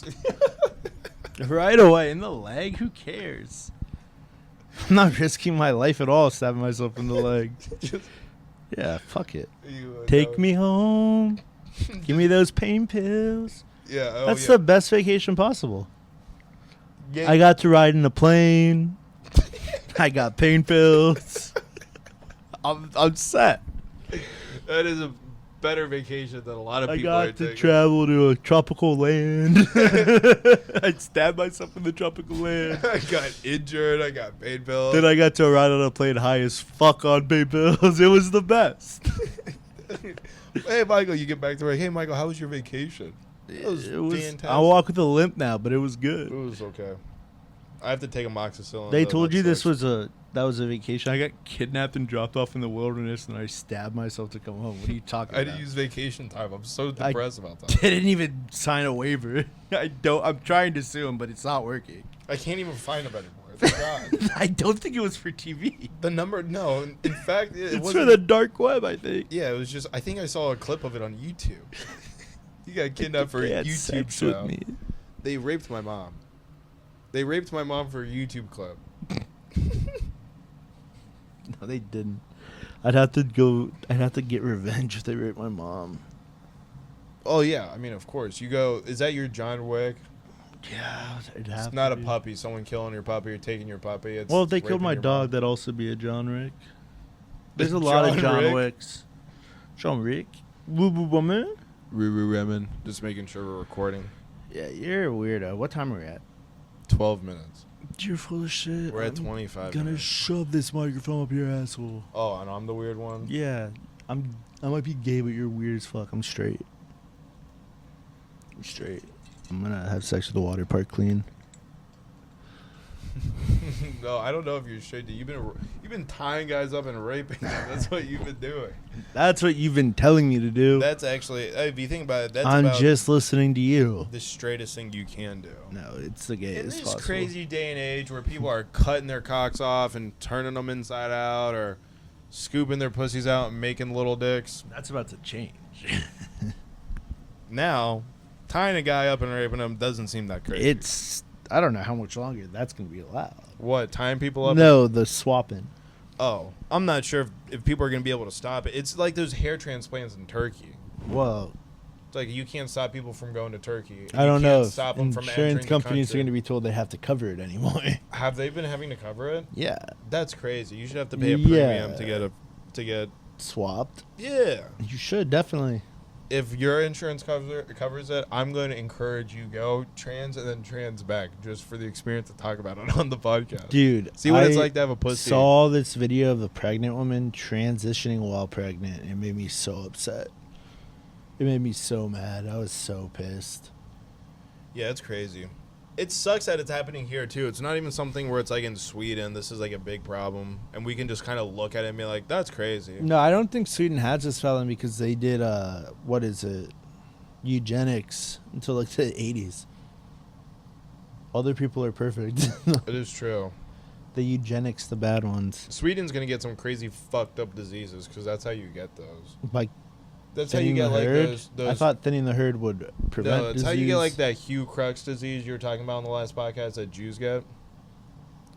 [SPEAKER 1] right away in the leg, who cares? I'm not risking my life at all stabbing myself in the leg. Yeah, fuck it. Take me home. Give me those pain pills.
[SPEAKER 2] Yeah,
[SPEAKER 1] That's the best vacation possible.
[SPEAKER 2] Yeah.
[SPEAKER 1] I got to ride in a plane. I got pain pills. I'm set.
[SPEAKER 2] That is a better vacation than a lot of
[SPEAKER 1] I
[SPEAKER 2] people are
[SPEAKER 1] got to
[SPEAKER 2] taking.
[SPEAKER 1] travel to a tropical land. I stabbed myself in the tropical land.
[SPEAKER 2] I got injured. I got pain pills.
[SPEAKER 1] Then I got to ride on a plane high as fuck on pain pills. It was the best.
[SPEAKER 2] Hey, Michael, you get back to work. Hey, Michael, how was your vacation? It was fantastic.
[SPEAKER 1] I walk with a limp now, but it was good.
[SPEAKER 2] It was okay. I have to take amoxicillin.
[SPEAKER 1] They
[SPEAKER 2] though,
[SPEAKER 1] told
[SPEAKER 2] that
[SPEAKER 1] you this
[SPEAKER 2] sucks.
[SPEAKER 1] was a vacation. I got kidnapped and dropped off in the wilderness, and I stabbed myself to come home. What are you talking
[SPEAKER 2] I
[SPEAKER 1] about?
[SPEAKER 2] didn't use vacation time. I'm so depressed about that.
[SPEAKER 1] Didn't even sign a waiver. I'm trying to sue him, but it's not working.
[SPEAKER 2] I can't even find them anymore. Thank God.
[SPEAKER 1] I don't think it was for TV.
[SPEAKER 2] The number, no. In fact, it
[SPEAKER 1] It's
[SPEAKER 2] wasn't.
[SPEAKER 1] for the dark web, I think.
[SPEAKER 2] Yeah, it was just. I think I saw a clip of it on YouTube. You got kidnapped for a
[SPEAKER 1] They had
[SPEAKER 2] YouTube
[SPEAKER 1] sex
[SPEAKER 2] show.
[SPEAKER 1] with me.
[SPEAKER 2] They raped my mom. They raped my mom for a YouTube clip.
[SPEAKER 1] No, they didn't. I'd have to get revenge if they raped my mom.
[SPEAKER 2] Oh yeah, I mean of course. You go. Is that your John Wick?
[SPEAKER 1] Yeah,
[SPEAKER 2] it's not a puppy. Someone killing your puppy or taking your puppy. It's
[SPEAKER 1] well, if they killed my dog,
[SPEAKER 2] mom.
[SPEAKER 1] that'd also be a John Wick. There's a lot of John Wicks. John Wick? Woo woo woman?
[SPEAKER 2] Remen. Just making sure we're recording.
[SPEAKER 1] Yeah, you're a weirdo. What time are we at?
[SPEAKER 2] 12 minutes.
[SPEAKER 1] You're full of shit.
[SPEAKER 2] We're at 25
[SPEAKER 1] gonna
[SPEAKER 2] minutes.
[SPEAKER 1] shove this microphone up your asshole.
[SPEAKER 2] Oh, and I'm the weird one?
[SPEAKER 1] Yeah. I might be gay, but you're weird as fuck. I'm straight. I'm gonna have sex with the water park clean.
[SPEAKER 2] No, I don't know if you're straight. You've been tying guys up and raping them. That's what you've been doing.
[SPEAKER 1] That's what you've been telling me to do.
[SPEAKER 2] That's actually, if you think about it, that's
[SPEAKER 1] I'm
[SPEAKER 2] about
[SPEAKER 1] just listening to you.
[SPEAKER 2] the straightest thing you can do.
[SPEAKER 1] No, it's the gayest
[SPEAKER 2] In this
[SPEAKER 1] possible.
[SPEAKER 2] crazy day and age where people are cutting their cocks off and turning them inside out or scooping their pussies out and making little dicks.
[SPEAKER 1] That's about to change.
[SPEAKER 2] Now, tying a guy up and raping him doesn't seem that crazy.
[SPEAKER 1] I don't know how much longer that's going to be allowed.
[SPEAKER 2] What, tying people up?
[SPEAKER 1] No, the swapping.
[SPEAKER 2] Oh, I'm not sure if people are going to be able to stop it. It's like those hair transplants in Turkey.
[SPEAKER 1] Whoa.
[SPEAKER 2] It's like you can't stop people from going to Turkey.
[SPEAKER 1] I don't know.
[SPEAKER 2] Stop them from
[SPEAKER 1] insurance
[SPEAKER 2] entering
[SPEAKER 1] companies
[SPEAKER 2] the
[SPEAKER 1] are going to be told they have to cover it anymore.
[SPEAKER 2] Have they been having to cover it?
[SPEAKER 1] Yeah.
[SPEAKER 2] That's crazy. You should have to pay a premium to get
[SPEAKER 1] swapped.
[SPEAKER 2] Yeah.
[SPEAKER 1] You should definitely.
[SPEAKER 2] If your insurance covers it, I'm going to encourage you go trans and then trans back just for the experience to talk about it on the podcast.
[SPEAKER 1] Dude,
[SPEAKER 2] see what it's like to have a pussy.
[SPEAKER 1] Saw this video of a pregnant woman transitioning while pregnant. It made me so upset. It made me so mad. I was so pissed.
[SPEAKER 2] Yeah, it's crazy. It sucks that it's happening here too. It's not even something where it's like in Sweden. This is like a big problem, and we can just kind of look at it and be like, "That's crazy."
[SPEAKER 1] No, I don't think Sweden has this felon because they did what is it, eugenics until like the 80s. Other people are perfect.
[SPEAKER 2] It is true.
[SPEAKER 1] The eugenics, the bad ones.
[SPEAKER 2] Sweden's gonna get some crazy fucked up diseases because that's how you get those.
[SPEAKER 1] Like
[SPEAKER 2] that's how you get like those.
[SPEAKER 1] I thought thinning the herd would prevent.
[SPEAKER 2] No, that's
[SPEAKER 1] disease.
[SPEAKER 2] how you get like that Hugh Crux disease you were talking about in the last podcast that Jews get.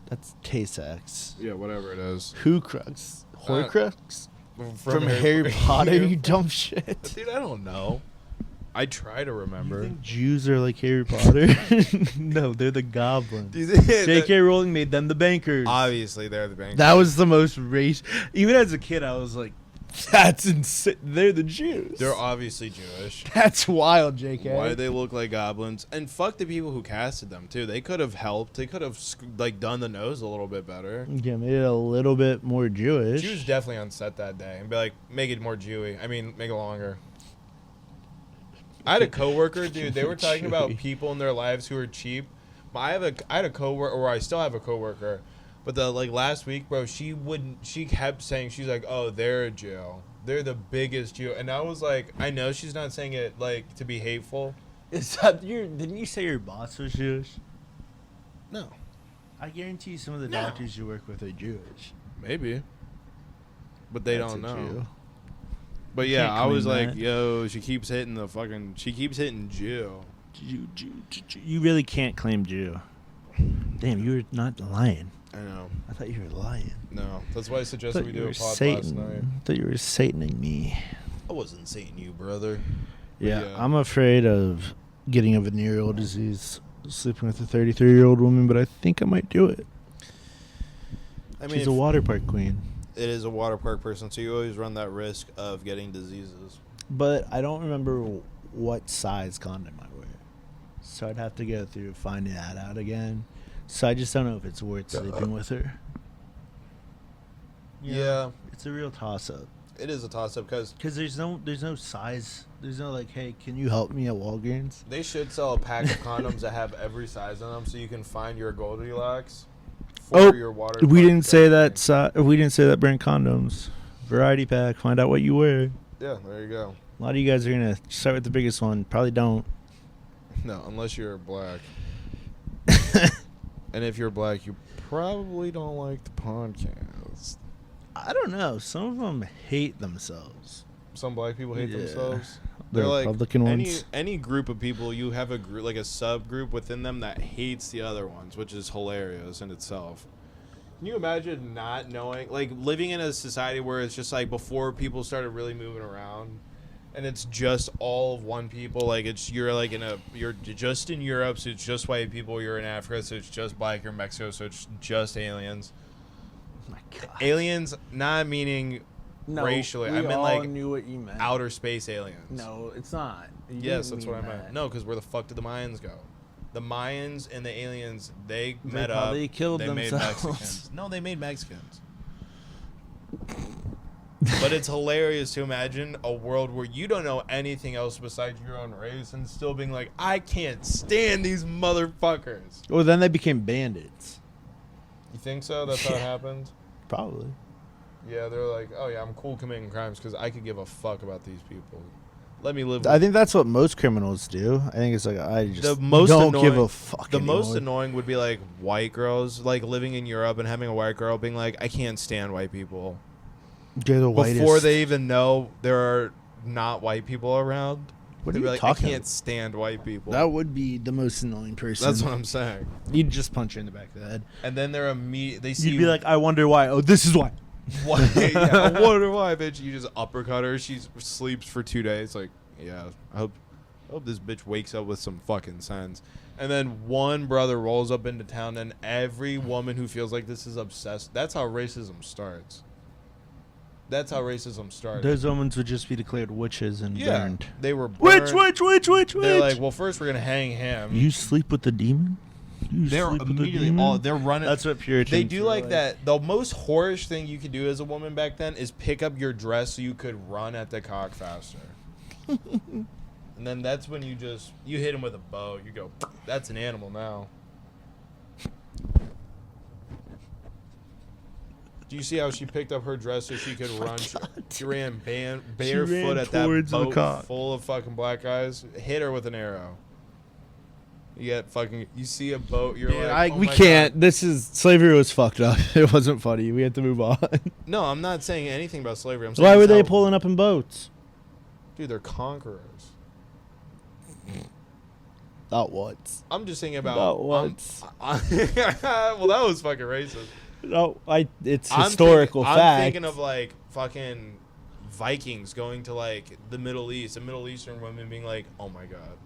[SPEAKER 1] That's Tay-Sex.
[SPEAKER 2] Yeah, whatever it is.
[SPEAKER 1] Who Crux? Horcrux? From
[SPEAKER 2] Harry
[SPEAKER 1] Harry Potter, you dumb shit.
[SPEAKER 2] Dude, I don't know. I try to remember.
[SPEAKER 1] You think Jews are like Harry Potter? No, they're the goblins.
[SPEAKER 2] J.K.
[SPEAKER 1] J.K. Rowling made them the bankers.
[SPEAKER 2] Obviously, they're the bankers.
[SPEAKER 1] That was the most race. Even as a kid, I was like, that's insane. They're the Jews.
[SPEAKER 2] They're obviously Jewish.
[SPEAKER 1] That's wild, J.K.
[SPEAKER 2] Why do they look like goblins? And fuck the people who casted them, too. They could have helped. They could have, like, done the nose a little bit better.
[SPEAKER 1] Yeah, made it a little bit more Jewish.
[SPEAKER 2] She was definitely on set that day and be like, make it more Jewy. I mean, make it longer. I had a coworker, dude. They were talking about people in their lives who are cheap. I had a coworker, or I still have a coworker, but last week, bro, she kept saying, she's like, oh, they're a Jew. They're the biggest Jew. And I was like, I know she's not saying it like to be hateful.
[SPEAKER 1] Didn't you say your boss was Jewish?
[SPEAKER 2] No.
[SPEAKER 1] I guarantee you some of the doctors you work with are Jewish.
[SPEAKER 2] Maybe. But they
[SPEAKER 1] That's
[SPEAKER 2] don't
[SPEAKER 1] a
[SPEAKER 2] know.
[SPEAKER 1] Jew.
[SPEAKER 2] But yeah, I was like,
[SPEAKER 1] that.
[SPEAKER 2] yo, she keeps hitting Jew.
[SPEAKER 1] Jew. You really can't claim Jew. Damn, you were not lying.
[SPEAKER 2] I know.
[SPEAKER 1] I thought you were lying.
[SPEAKER 2] No, that's why I suggested we do a pod
[SPEAKER 1] Satan.
[SPEAKER 2] last night.
[SPEAKER 1] I thought you were Sataning me.
[SPEAKER 2] I wasn't saying you, brother.
[SPEAKER 1] Yeah, I'm afraid of getting a venereal disease, sleeping with a 33-year-old woman, but I think I might do it. I mean, she's a water park queen.
[SPEAKER 2] It is a water park person, so you always run that risk of getting diseases.
[SPEAKER 1] But I don't remember what size condom I wear. So I'd have to go through finding that out again. So I just don't know if it's worth sleeping with her.
[SPEAKER 2] Yeah.
[SPEAKER 1] It's a real toss-up.
[SPEAKER 2] It is a toss-up because
[SPEAKER 1] there's no size. There's no like, hey, can you help me at Walgreens?
[SPEAKER 2] They should sell a pack of condoms that have every size on them so you can find your Goldilocks for your water.
[SPEAKER 1] We didn't say that. We didn't say that brand condoms. Variety pack. Find out what you wear.
[SPEAKER 2] Yeah, there you go.
[SPEAKER 1] A lot of you guys are gonna start with the biggest one. Probably don't.
[SPEAKER 2] No, unless you're black. And if you're black, you probably don't like the podcast.
[SPEAKER 1] I don't know. Some of them hate themselves.
[SPEAKER 2] Some black people hate themselves.
[SPEAKER 1] The
[SPEAKER 2] They're like
[SPEAKER 1] Republican ones.
[SPEAKER 2] any group of people, you have a group, like a subgroup within them that hates the other ones, which is hilarious in itself. Can you imagine not knowing, like living in a society where it's just like before people started really moving around and it's just all of one people. Like you're just in Europe, so it's just white people. You're in Africa, so it's just black. You're in Mexico, so it's just aliens.
[SPEAKER 1] Oh my God.
[SPEAKER 2] Aliens, not meaning racially. I meant like
[SPEAKER 1] knew what you meant.
[SPEAKER 2] outer space aliens.
[SPEAKER 1] No, it's not.
[SPEAKER 2] Yes, that's what I meant. No, because where the fuck did the Mayans go? The Mayans and the aliens, they met up.
[SPEAKER 1] They killed
[SPEAKER 2] they
[SPEAKER 1] themselves.
[SPEAKER 2] made Mexicans. No, they made Mexicans. But it's hilarious to imagine a world where you don't know anything else besides your own race and still being like, I can't stand these motherfuckers.
[SPEAKER 1] Well, then they became bandits.
[SPEAKER 2] You think so? That's how it happened?
[SPEAKER 1] Probably.
[SPEAKER 2] Yeah, they're like, oh yeah, I'm cool committing crimes because I could give a fuck about these people. Let me live.
[SPEAKER 1] I think that's what most criminals do. I think it's like I just
[SPEAKER 2] don't give
[SPEAKER 1] a fuck.
[SPEAKER 2] The
[SPEAKER 1] anymore.
[SPEAKER 2] most annoying would be like white girls, like living in Europe and having a white girl being like, I can't stand white people.
[SPEAKER 1] They're the whitest.
[SPEAKER 2] Before they even know there are not white people around.
[SPEAKER 1] What are you
[SPEAKER 2] like,
[SPEAKER 1] talking
[SPEAKER 2] I can't
[SPEAKER 1] about?
[SPEAKER 2] stand white people.
[SPEAKER 1] That would be the most annoying person.
[SPEAKER 2] That's what I'm saying.
[SPEAKER 1] You'd just punch her in the back of the head.
[SPEAKER 2] And then they're they see
[SPEAKER 1] You'd be like, I wonder why. Oh, this is why.
[SPEAKER 2] yeah, I wonder why, bitch. You just uppercut her. She sleeps for 2 days. Like, yeah, I hope this bitch wakes up with some fucking sense. And then one brother rolls up into town, and every woman who feels like this is obsessed. That's how racism starts. That's how racism started.
[SPEAKER 1] Those women would just be declared witches and burned.
[SPEAKER 2] They were burned.
[SPEAKER 1] Witch.
[SPEAKER 2] They're like, well, first we're gonna hang him.
[SPEAKER 1] You sleep with the demon?
[SPEAKER 2] They're immediately they're running.
[SPEAKER 1] That's what Puritans
[SPEAKER 2] They do like that. The most whorish thing you could do as a woman back then is pick up your dress so you could run at the cock faster. And then that's when you hit him with a bow. You go, that's an animal now. Do you see how she picked up her dress so she could run? She ran barefoot at that boat full of fucking black guys. Hit her with an arrow. You see a boat. You're like, oh
[SPEAKER 1] we
[SPEAKER 2] my
[SPEAKER 1] can't.
[SPEAKER 2] God.
[SPEAKER 1] Slavery was fucked up. It wasn't funny. We had to move on.
[SPEAKER 2] No, I'm not saying anything about slavery. I'm saying
[SPEAKER 1] Why were they pulling up in boats?
[SPEAKER 2] Dude, they're conquerors.
[SPEAKER 1] Not what?
[SPEAKER 2] I'm just thinking about.
[SPEAKER 1] Not once.
[SPEAKER 2] Well, that was fucking racist.
[SPEAKER 1] No, it's historical fact.
[SPEAKER 2] I'm thinking of like fucking Vikings going to like the Middle East and Middle Eastern women being like, oh my God.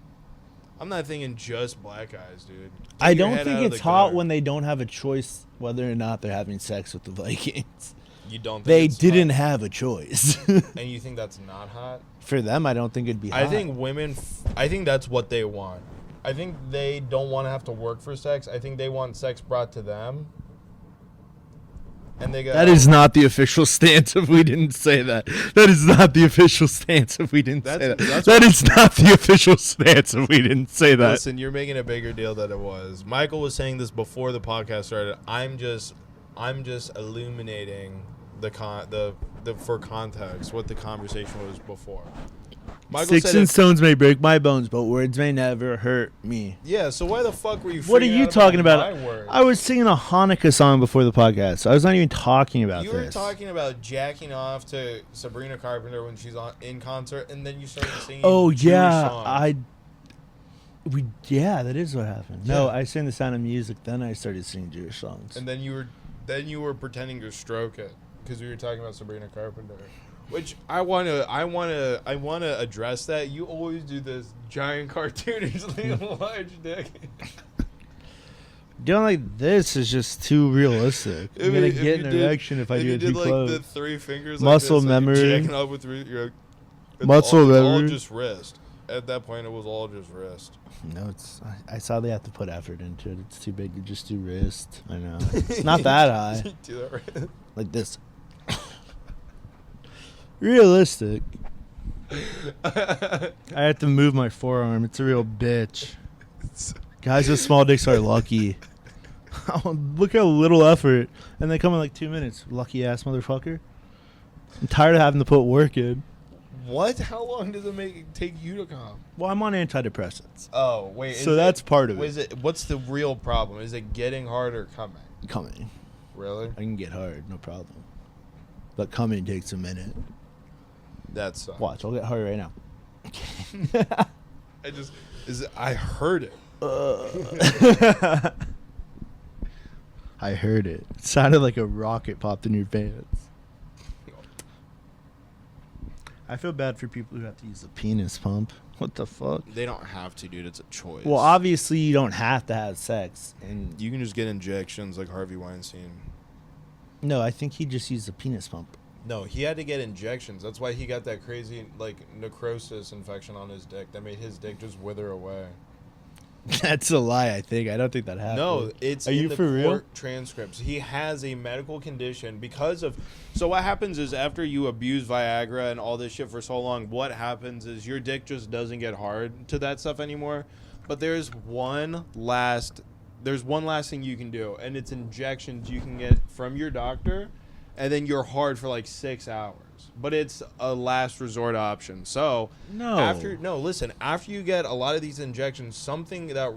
[SPEAKER 2] I'm not thinking just black guys, dude.
[SPEAKER 1] I don't think it's hot when they don't have a choice whether or not they're having sex with the Vikings.
[SPEAKER 2] You don't think
[SPEAKER 1] they
[SPEAKER 2] it's
[SPEAKER 1] didn't
[SPEAKER 2] hot?
[SPEAKER 1] have a choice.
[SPEAKER 2] And you think that's not hot?
[SPEAKER 1] For them, I don't think it'd be hot.
[SPEAKER 2] I think women, I think that's what they want. I think they don't want to have to work for sex. I think they want sex brought to them. And they go,
[SPEAKER 1] that is not the official stance if we didn't say that. That is not the official stance if we didn't say that. That is not the official stance if we didn't say that.
[SPEAKER 2] Listen, you're making a bigger deal than it was. Michael was saying this before the podcast started. I'm just illuminating for context what the conversation was before. Michael
[SPEAKER 1] Sticks and stones may break my bones, but words may never hurt me.
[SPEAKER 2] Yeah, so why the fuck were you?
[SPEAKER 1] What are you talking about?
[SPEAKER 2] My words?
[SPEAKER 1] I was singing a Hanukkah song before the podcast. So I was not even talking about this.
[SPEAKER 2] You were talking about jacking off to Sabrina Carpenter when she's in concert, and then you started singing.
[SPEAKER 1] Oh
[SPEAKER 2] Jewish
[SPEAKER 1] yeah,
[SPEAKER 2] songs.
[SPEAKER 1] that is what happened. Yeah. No, I sang The Sound of Music, then I started singing Jewish songs.
[SPEAKER 2] And then you were pretending to stroke it because we were talking about Sabrina Carpenter. Which I wanna address that. You always do this giant cartoonishly large dick.
[SPEAKER 1] Doing like this is just too realistic. I'm gonna get an erection if I do it too close.
[SPEAKER 2] The three fingers,
[SPEAKER 1] muscle
[SPEAKER 2] like this,
[SPEAKER 1] memory,
[SPEAKER 2] like jacking up with
[SPEAKER 1] muscle memory.
[SPEAKER 2] All just wrist. At that point, it was all just wrist.
[SPEAKER 1] No, I saw they have to put effort into it. It's too big to just do wrist. I know. It's not that high.
[SPEAKER 2] Do that right.
[SPEAKER 1] Like this. Realistic. I have to move my forearm. It's a real bitch. Guys with small dicks are lucky. Look how little effort. And they come in like 2 minutes. Lucky ass motherfucker. I'm tired of having to put work in.
[SPEAKER 2] What? How long does it take you to come?
[SPEAKER 1] Well, I'm on antidepressants.
[SPEAKER 2] Oh, wait.
[SPEAKER 1] So that's part of it.
[SPEAKER 2] What's the real problem? Is it getting hard or coming?
[SPEAKER 1] Coming.
[SPEAKER 2] Really?
[SPEAKER 1] I can get hard, no problem. But coming takes a minute.
[SPEAKER 2] That sucks.
[SPEAKER 1] Watch, I'll get hard right now.
[SPEAKER 2] I heard it.
[SPEAKER 1] I heard it. It sounded like a rocket popped in your pants. I feel bad for people who have to use a penis pump. What the fuck?
[SPEAKER 2] They don't have to, dude. It's a choice.
[SPEAKER 1] Well, obviously you don't have to have sex, and
[SPEAKER 2] you can just get injections like Harvey Weinstein.
[SPEAKER 1] No, I think he just used a penis pump.
[SPEAKER 2] No, he had to get injections. That's why he got that crazy like necrosis infection on his dick that made his dick just wither away.
[SPEAKER 1] That's a lie, I think. I don't think that happened.
[SPEAKER 2] No, it's
[SPEAKER 1] Are
[SPEAKER 2] in
[SPEAKER 1] you
[SPEAKER 2] the
[SPEAKER 1] for real?
[SPEAKER 2] court transcripts. He has a medical condition because of... So what happens is after you abuse Viagra and all this shit for so long, what happens is your dick just doesn't get hard to that stuff anymore. But there's one last thing you can do, and it's injections you can get from your doctor, and then you're hard for like 6 hours. But it's a last resort option. So after you get a lot of these injections, something that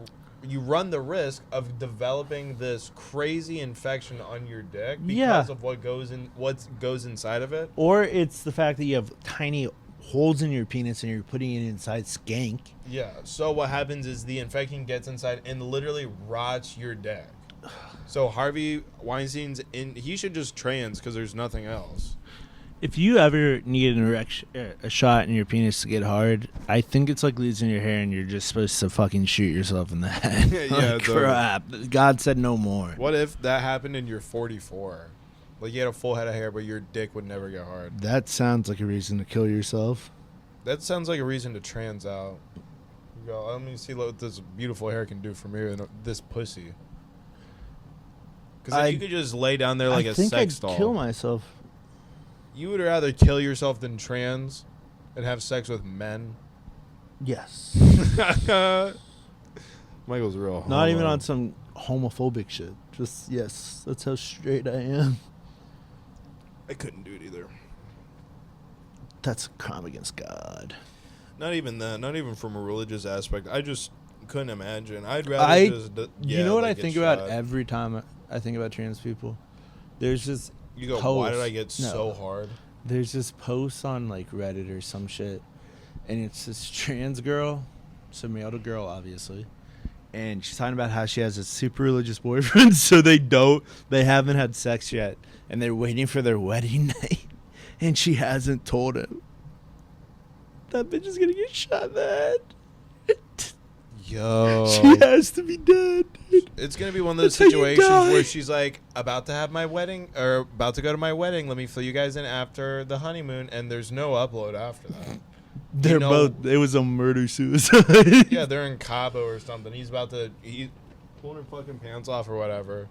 [SPEAKER 2] you run the risk of developing this crazy infection on your dick because of what goes inside of it.
[SPEAKER 1] Or it's the fact that you have tiny holes in your penis and you're putting it inside skank.
[SPEAKER 2] Yeah. So what happens is the infection gets inside and literally rots your dick. So Harvey Weinstein's he should just trans because there's nothing else.
[SPEAKER 1] If you ever need an erection, a shot in your penis to get hard, I think it's like losing your hair and you're just supposed to fucking shoot yourself in the head.
[SPEAKER 2] Yeah,
[SPEAKER 1] crap. God said no more.
[SPEAKER 2] What if that happened and you're 44? Like you had a full head of hair, but your dick would never get hard.
[SPEAKER 1] That sounds like a reason to kill yourself.
[SPEAKER 2] That sounds like a reason to trans out. You go, let me see what this beautiful hair can do for me and this pussy. Because you could just lay down there like a sex doll.
[SPEAKER 1] I'd kill myself.
[SPEAKER 2] You would rather kill yourself than trans and have sex with men?
[SPEAKER 1] Yes.
[SPEAKER 2] Michael's real.
[SPEAKER 1] Not even on some homophobic shit. Just, yes, that's how straight I am.
[SPEAKER 2] I couldn't do it either.
[SPEAKER 1] That's a crime against God.
[SPEAKER 2] Not even that. Not even from a religious aspect. I just couldn't imagine. I'd rather
[SPEAKER 1] you know what I think about every time I think about trans people? There's just...
[SPEAKER 2] You go,
[SPEAKER 1] posts.
[SPEAKER 2] why did I get so hard?
[SPEAKER 1] There's this post on like Reddit or some shit, and it's this trans girl, so male to girl obviously, and she's talking about how she has a super religious boyfriend, so they haven't had sex yet, and they're waiting for their wedding night, and she hasn't told him. That bitch is gonna get shot in the head.
[SPEAKER 2] Yo.
[SPEAKER 1] She has to be dead, dude.
[SPEAKER 2] It's going to be one of those situations where she's like, about to have my wedding, or about to go to my wedding. Let me fill you guys in after the honeymoon. And there's no upload after that.
[SPEAKER 1] They're both, it was a murder-suicide.
[SPEAKER 2] Yeah, they're in Cabo or something. He's pulling her fucking pants off or whatever.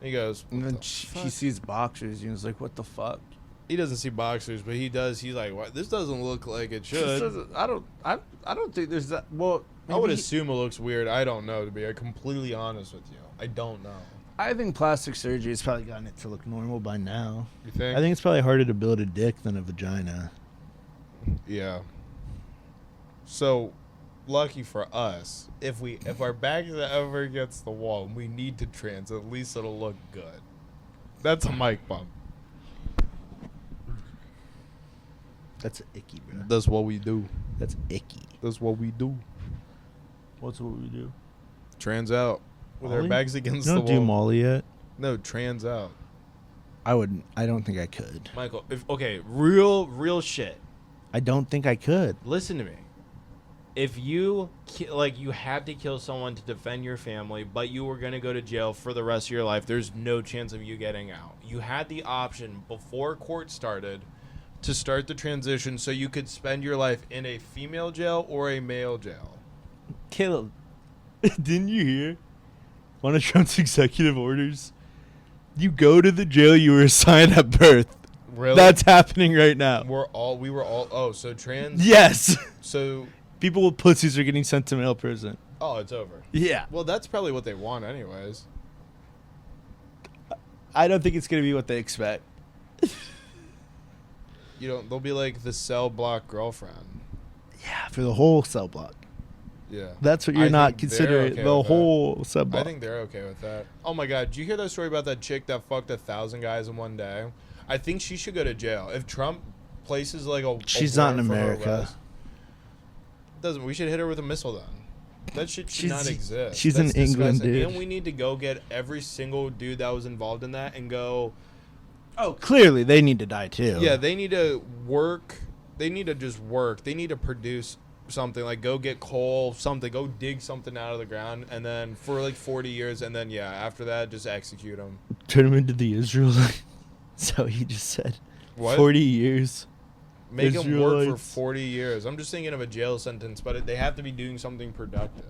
[SPEAKER 2] He goes,
[SPEAKER 1] and then she sees boxers, and he's like, what the fuck?
[SPEAKER 2] He doesn't see boxers, but he does. He's like, what? This doesn't look like it should.
[SPEAKER 1] I don't think there's that. Well,
[SPEAKER 2] I would assume it looks weird. I don't know, to be completely honest with you. I don't know.
[SPEAKER 1] I think plastic surgery has probably gotten it to look normal by now.
[SPEAKER 2] You think?
[SPEAKER 1] I think it's probably harder to build a dick than a vagina.
[SPEAKER 2] Yeah. So, lucky for us, if our back ever gets the wall and we need to trans, at least it'll look good. That's a mic bump.
[SPEAKER 1] That's icky, bro.
[SPEAKER 2] That's what we do.
[SPEAKER 1] That's icky.
[SPEAKER 2] That's what we do.
[SPEAKER 1] What's what we do?
[SPEAKER 2] Trans out with our backs against the wall.
[SPEAKER 1] You don't do Molly yet?
[SPEAKER 2] No, trans out.
[SPEAKER 1] I wouldn't. I don't think I could.
[SPEAKER 2] Michael, real shit.
[SPEAKER 1] I don't think I could.
[SPEAKER 2] Listen to me. If you you had to kill someone to defend your family, but you were going to go to jail for the rest of your life, there's no chance of you getting out. You had the option before court started to start the transition so you could spend your life in a female jail or a male jail.
[SPEAKER 1] Caleb, didn't you hear one of Trump's executive orders? You go to the jail you were assigned at birth.
[SPEAKER 2] Really?
[SPEAKER 1] That's happening right now.
[SPEAKER 2] We were all. Oh, so trans.
[SPEAKER 1] Yes.
[SPEAKER 2] So
[SPEAKER 1] people with pussies are getting sent to male prison.
[SPEAKER 2] Oh, it's over.
[SPEAKER 1] Yeah.
[SPEAKER 2] Well, that's probably what they want, anyways.
[SPEAKER 1] I don't think it's gonna be what they expect.
[SPEAKER 2] They'll be like the cell block girlfriend.
[SPEAKER 1] Yeah, for the whole cell block.
[SPEAKER 2] Yeah.
[SPEAKER 1] That's what you're not considering.
[SPEAKER 2] Okay,
[SPEAKER 1] the whole cell block.
[SPEAKER 2] I think they're okay with that. Oh my God, did you hear that story about that chick that fucked 1,000 guys in one day? I think she should go to jail. If Trump places like a
[SPEAKER 1] she's not in America.
[SPEAKER 2] We should hit her with a missile then. That shit should not exist.
[SPEAKER 1] She's in England, dude.
[SPEAKER 2] And we need to go get every single dude that was involved in that and go.
[SPEAKER 1] Oh, clearly they need to die too.
[SPEAKER 2] Yeah, they need to work they need to just work. They need to produce something, like go get coal, something, go dig something out of the ground, and then for like 40 years, and then after that, just execute them.
[SPEAKER 1] Turn them into the Israelites. So he just said,
[SPEAKER 2] What?
[SPEAKER 1] 40 years.
[SPEAKER 2] Make them work for
[SPEAKER 1] Israelites.
[SPEAKER 2] 40 years. I'm just thinking of a jail sentence, but they have to be doing something productive.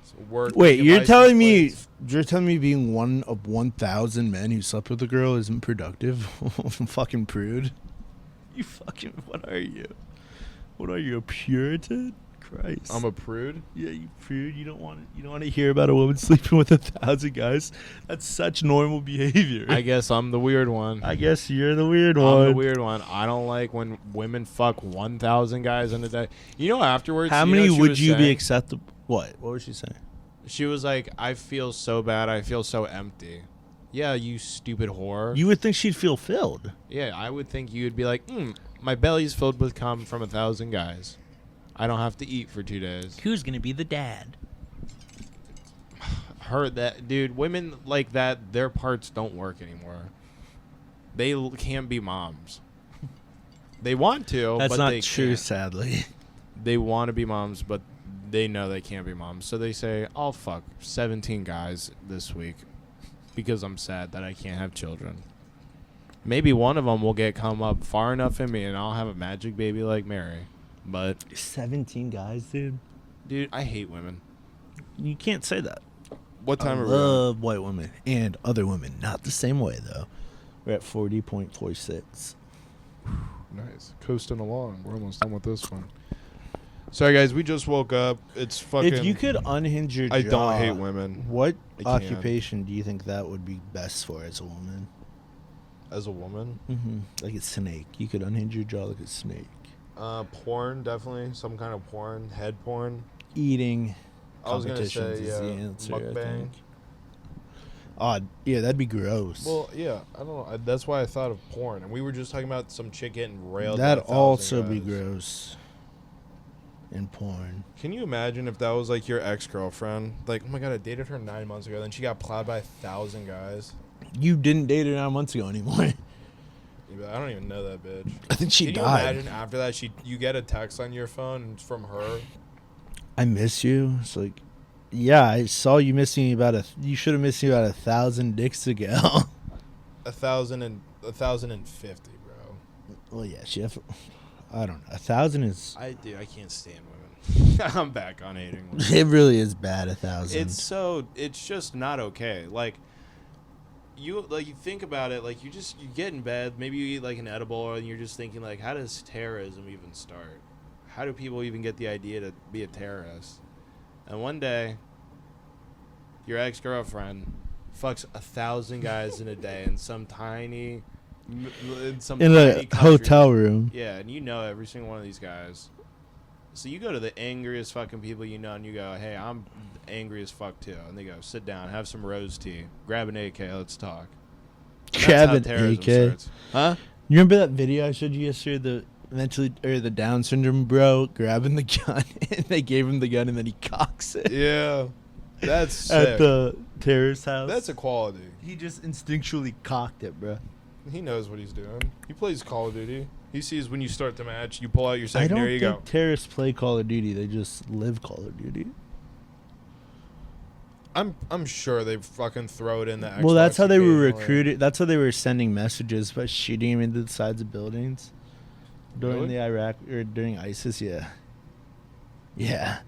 [SPEAKER 2] So work.
[SPEAKER 1] Wait,
[SPEAKER 2] get
[SPEAKER 1] you're
[SPEAKER 2] license
[SPEAKER 1] telling me
[SPEAKER 2] plates.
[SPEAKER 1] being one of 1,000 men who slept with a girl isn't productive? Fucking prude. You fucking, what are you? What are you, a Puritan? Christ.
[SPEAKER 2] I'm a prude?
[SPEAKER 1] Yeah, you prude. You don't want to hear about a woman sleeping with 1,000 guys. That's such normal behavior.
[SPEAKER 2] I guess I'm the weird one.
[SPEAKER 1] I guess you're the weird one.
[SPEAKER 2] I'm the weird one. I don't like when women fuck 1,000 guys in a day. You know, afterwards,
[SPEAKER 1] How
[SPEAKER 2] you know
[SPEAKER 1] many
[SPEAKER 2] what she
[SPEAKER 1] would
[SPEAKER 2] was
[SPEAKER 1] you be
[SPEAKER 2] saying?
[SPEAKER 1] acceptable? What was she saying?
[SPEAKER 2] She was like, I feel so bad. I feel so empty. Yeah, you stupid whore.
[SPEAKER 1] You would think she'd feel filled.
[SPEAKER 2] Yeah, I would think you'd be like, my belly's filled with cum from 1,000 guys. I don't have to eat for 2 days.
[SPEAKER 1] Who's gonna be the dad?
[SPEAKER 2] Heard that, dude. Women like that, their parts don't work anymore. They can't be moms. They want to,
[SPEAKER 1] That's
[SPEAKER 2] but
[SPEAKER 1] not
[SPEAKER 2] they
[SPEAKER 1] true,
[SPEAKER 2] can't.
[SPEAKER 1] sadly.
[SPEAKER 2] They want to be moms, but they know they can't be moms. So they say, I'll fuck 17 guys this week because I'm sad that I can't have children. Maybe one of them will get come up far enough in me and I'll have a magic baby like Mary. But
[SPEAKER 1] 17 guys, dude.
[SPEAKER 2] Dude, I hate women.
[SPEAKER 1] You can't say that.
[SPEAKER 2] What time
[SPEAKER 1] I
[SPEAKER 2] are we on?
[SPEAKER 1] love white women and other women. Not the same way, though. We're at 40.46.
[SPEAKER 2] Nice. Coasting along. We're almost done with this one. Sorry, guys. We just woke up. It's fucking...
[SPEAKER 1] If you could unhinge your jaw,
[SPEAKER 2] I don't hate women.
[SPEAKER 1] What
[SPEAKER 2] I can't.
[SPEAKER 1] occupation do you think that would be best for as a woman?
[SPEAKER 2] As a woman?
[SPEAKER 1] Mm-hmm. Like a snake. You could unhinge your jaw like a snake.
[SPEAKER 2] Porn, definitely. Some kind of porn. Head porn.
[SPEAKER 1] Eating
[SPEAKER 2] I was going to
[SPEAKER 1] competitions
[SPEAKER 2] say,
[SPEAKER 1] is the answer, I
[SPEAKER 2] mukbang.
[SPEAKER 1] think. Yeah, that'd be gross.
[SPEAKER 2] Well, yeah, I don't know. That's why I thought of porn. And we were just talking about some chick getting railed.
[SPEAKER 1] That'd
[SPEAKER 2] by 1,000
[SPEAKER 1] also be
[SPEAKER 2] guys.
[SPEAKER 1] gross. In porn.
[SPEAKER 2] Can you imagine if that was like your ex-girlfriend? Like, oh my God, I dated her 9 months ago. Then she got plowed by 1,000 guys.
[SPEAKER 1] You didn't date her 9 months ago anymore.
[SPEAKER 2] You'd be like, I don't even know that bitch.
[SPEAKER 1] I think she
[SPEAKER 2] Can
[SPEAKER 1] died.
[SPEAKER 2] you imagine after that, you get a text on your phone and it's from her?
[SPEAKER 1] I miss you. It's like, yeah, I saw you missing you should have missed me about 1,000 dicks ago.
[SPEAKER 2] 1,050, bro.
[SPEAKER 1] Well, yeah, I don't know. 1,000 is.
[SPEAKER 2] I can't stand women. I'm back on hating women.
[SPEAKER 1] It really is bad. 1,000.
[SPEAKER 2] It's just not okay. Like you think about it, like you get in bed, maybe you eat like an edible, and you're just thinking like, how does terrorism even start? How do people even get the idea to be a terrorist? And one day, your ex-girlfriend fucks 1,000 guys in a day in some tiny,
[SPEAKER 1] in a
[SPEAKER 2] tiny country.
[SPEAKER 1] hotel room.
[SPEAKER 2] Yeah, and you know every single one of these guys. So you go to the angriest fucking people you know, and you go, hey, I'm angry as fuck too. And they go, sit down, have some rose tea, grab an AK, let's talk. And
[SPEAKER 1] Grab
[SPEAKER 2] that's how
[SPEAKER 1] an
[SPEAKER 2] terrorism
[SPEAKER 1] AK.
[SPEAKER 2] starts. Huh?
[SPEAKER 1] You remember that video I showed you yesterday? The Down syndrome bro grabbing the gun, and they gave him the gun, and then he cocks it.
[SPEAKER 2] Yeah. That's sick.
[SPEAKER 1] At the terrorist house.
[SPEAKER 2] That's equality.
[SPEAKER 1] He just instinctually cocked it, bro.
[SPEAKER 2] He knows what he's doing. He plays Call of Duty. He sees when you start the match, you pull out your
[SPEAKER 1] I
[SPEAKER 2] secondary, you
[SPEAKER 1] don't
[SPEAKER 2] go.
[SPEAKER 1] think terrorists play Call of Duty. They just live Call of Duty.
[SPEAKER 2] I'm sure they fucking throw it in the Xbox.
[SPEAKER 1] Well, that's how they were
[SPEAKER 2] occasionally.
[SPEAKER 1] recruited. That's how they were sending messages by shooting them into the sides of buildings during
[SPEAKER 2] Really?
[SPEAKER 1] the Iraq or during ISIS. Yeah. Yeah.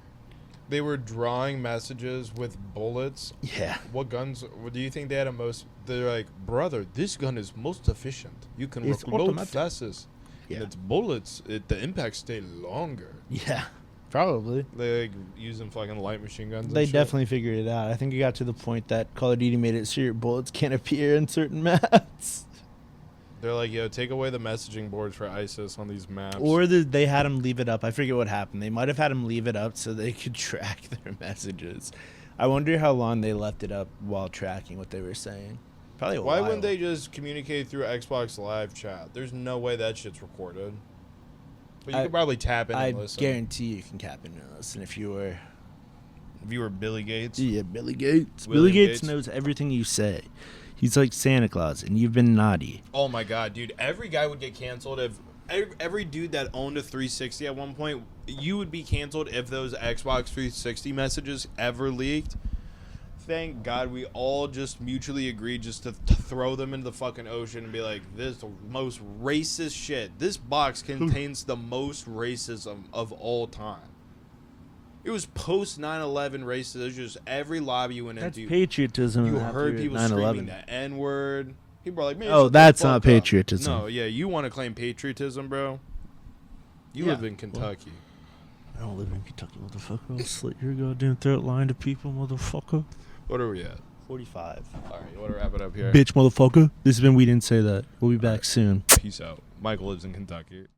[SPEAKER 2] They were drawing messages with bullets.
[SPEAKER 1] Yeah.
[SPEAKER 2] What guns? What do you think they had They're like, brother, this gun is most efficient. You can
[SPEAKER 1] It's
[SPEAKER 2] reload
[SPEAKER 1] automatic.
[SPEAKER 2] fastest.
[SPEAKER 1] Yeah.
[SPEAKER 2] And it's bullets. The impacts stay longer.
[SPEAKER 1] Yeah. Probably.
[SPEAKER 2] They like using fucking light machine guns.
[SPEAKER 1] They
[SPEAKER 2] and shit.
[SPEAKER 1] definitely figured it out. I think it got to the point that Call of Duty made it so your bullets can't appear in certain maps.
[SPEAKER 2] They're like, yo, take away the messaging boards for ISIS on these maps.
[SPEAKER 1] Or they had them leave it up. I forget what happened. They might have had them leave it up so they could track their messages. I wonder how long they left it up while tracking what they were saying. Probably a
[SPEAKER 2] Why
[SPEAKER 1] while.
[SPEAKER 2] wouldn't they just communicate through Xbox Live chat? There's no way that shit's recorded. But you could probably tap in
[SPEAKER 1] I
[SPEAKER 2] and listen.
[SPEAKER 1] guarantee you can tap in and listen if you were...
[SPEAKER 2] If you were Billy Gates.
[SPEAKER 1] Yeah, Billy Gates.
[SPEAKER 2] William
[SPEAKER 1] Billy Gates
[SPEAKER 2] Gates.
[SPEAKER 1] knows everything you say. He's like Santa Claus, and you've been naughty.
[SPEAKER 2] Oh my god, dude! Every guy would get canceled every dude that owned a 360 at one point, you would be canceled if those Xbox 360 messages ever leaked. Thank God we all just mutually agreed just to throw them into the fucking ocean and be like, this is the most racist shit. This box contains the most racism of all time. It was post 9/11 racism. It was just every lobby you went into.
[SPEAKER 1] That's patriotism.
[SPEAKER 2] You heard people screaming the N-word. People are like, man,
[SPEAKER 1] oh, that's not patriotism.
[SPEAKER 2] No, yeah, you want to claim patriotism, bro? You live in Kentucky.
[SPEAKER 1] I don't live in Kentucky, motherfucker. I'll slit your goddamn throat line to people, motherfucker.
[SPEAKER 2] What are we at?
[SPEAKER 1] 45.
[SPEAKER 2] All right, you want to wrap it up here?
[SPEAKER 1] Bitch, motherfucker. This has been We Didn't Say That. We'll be back soon.
[SPEAKER 2] Peace out. Michael lives in Kentucky.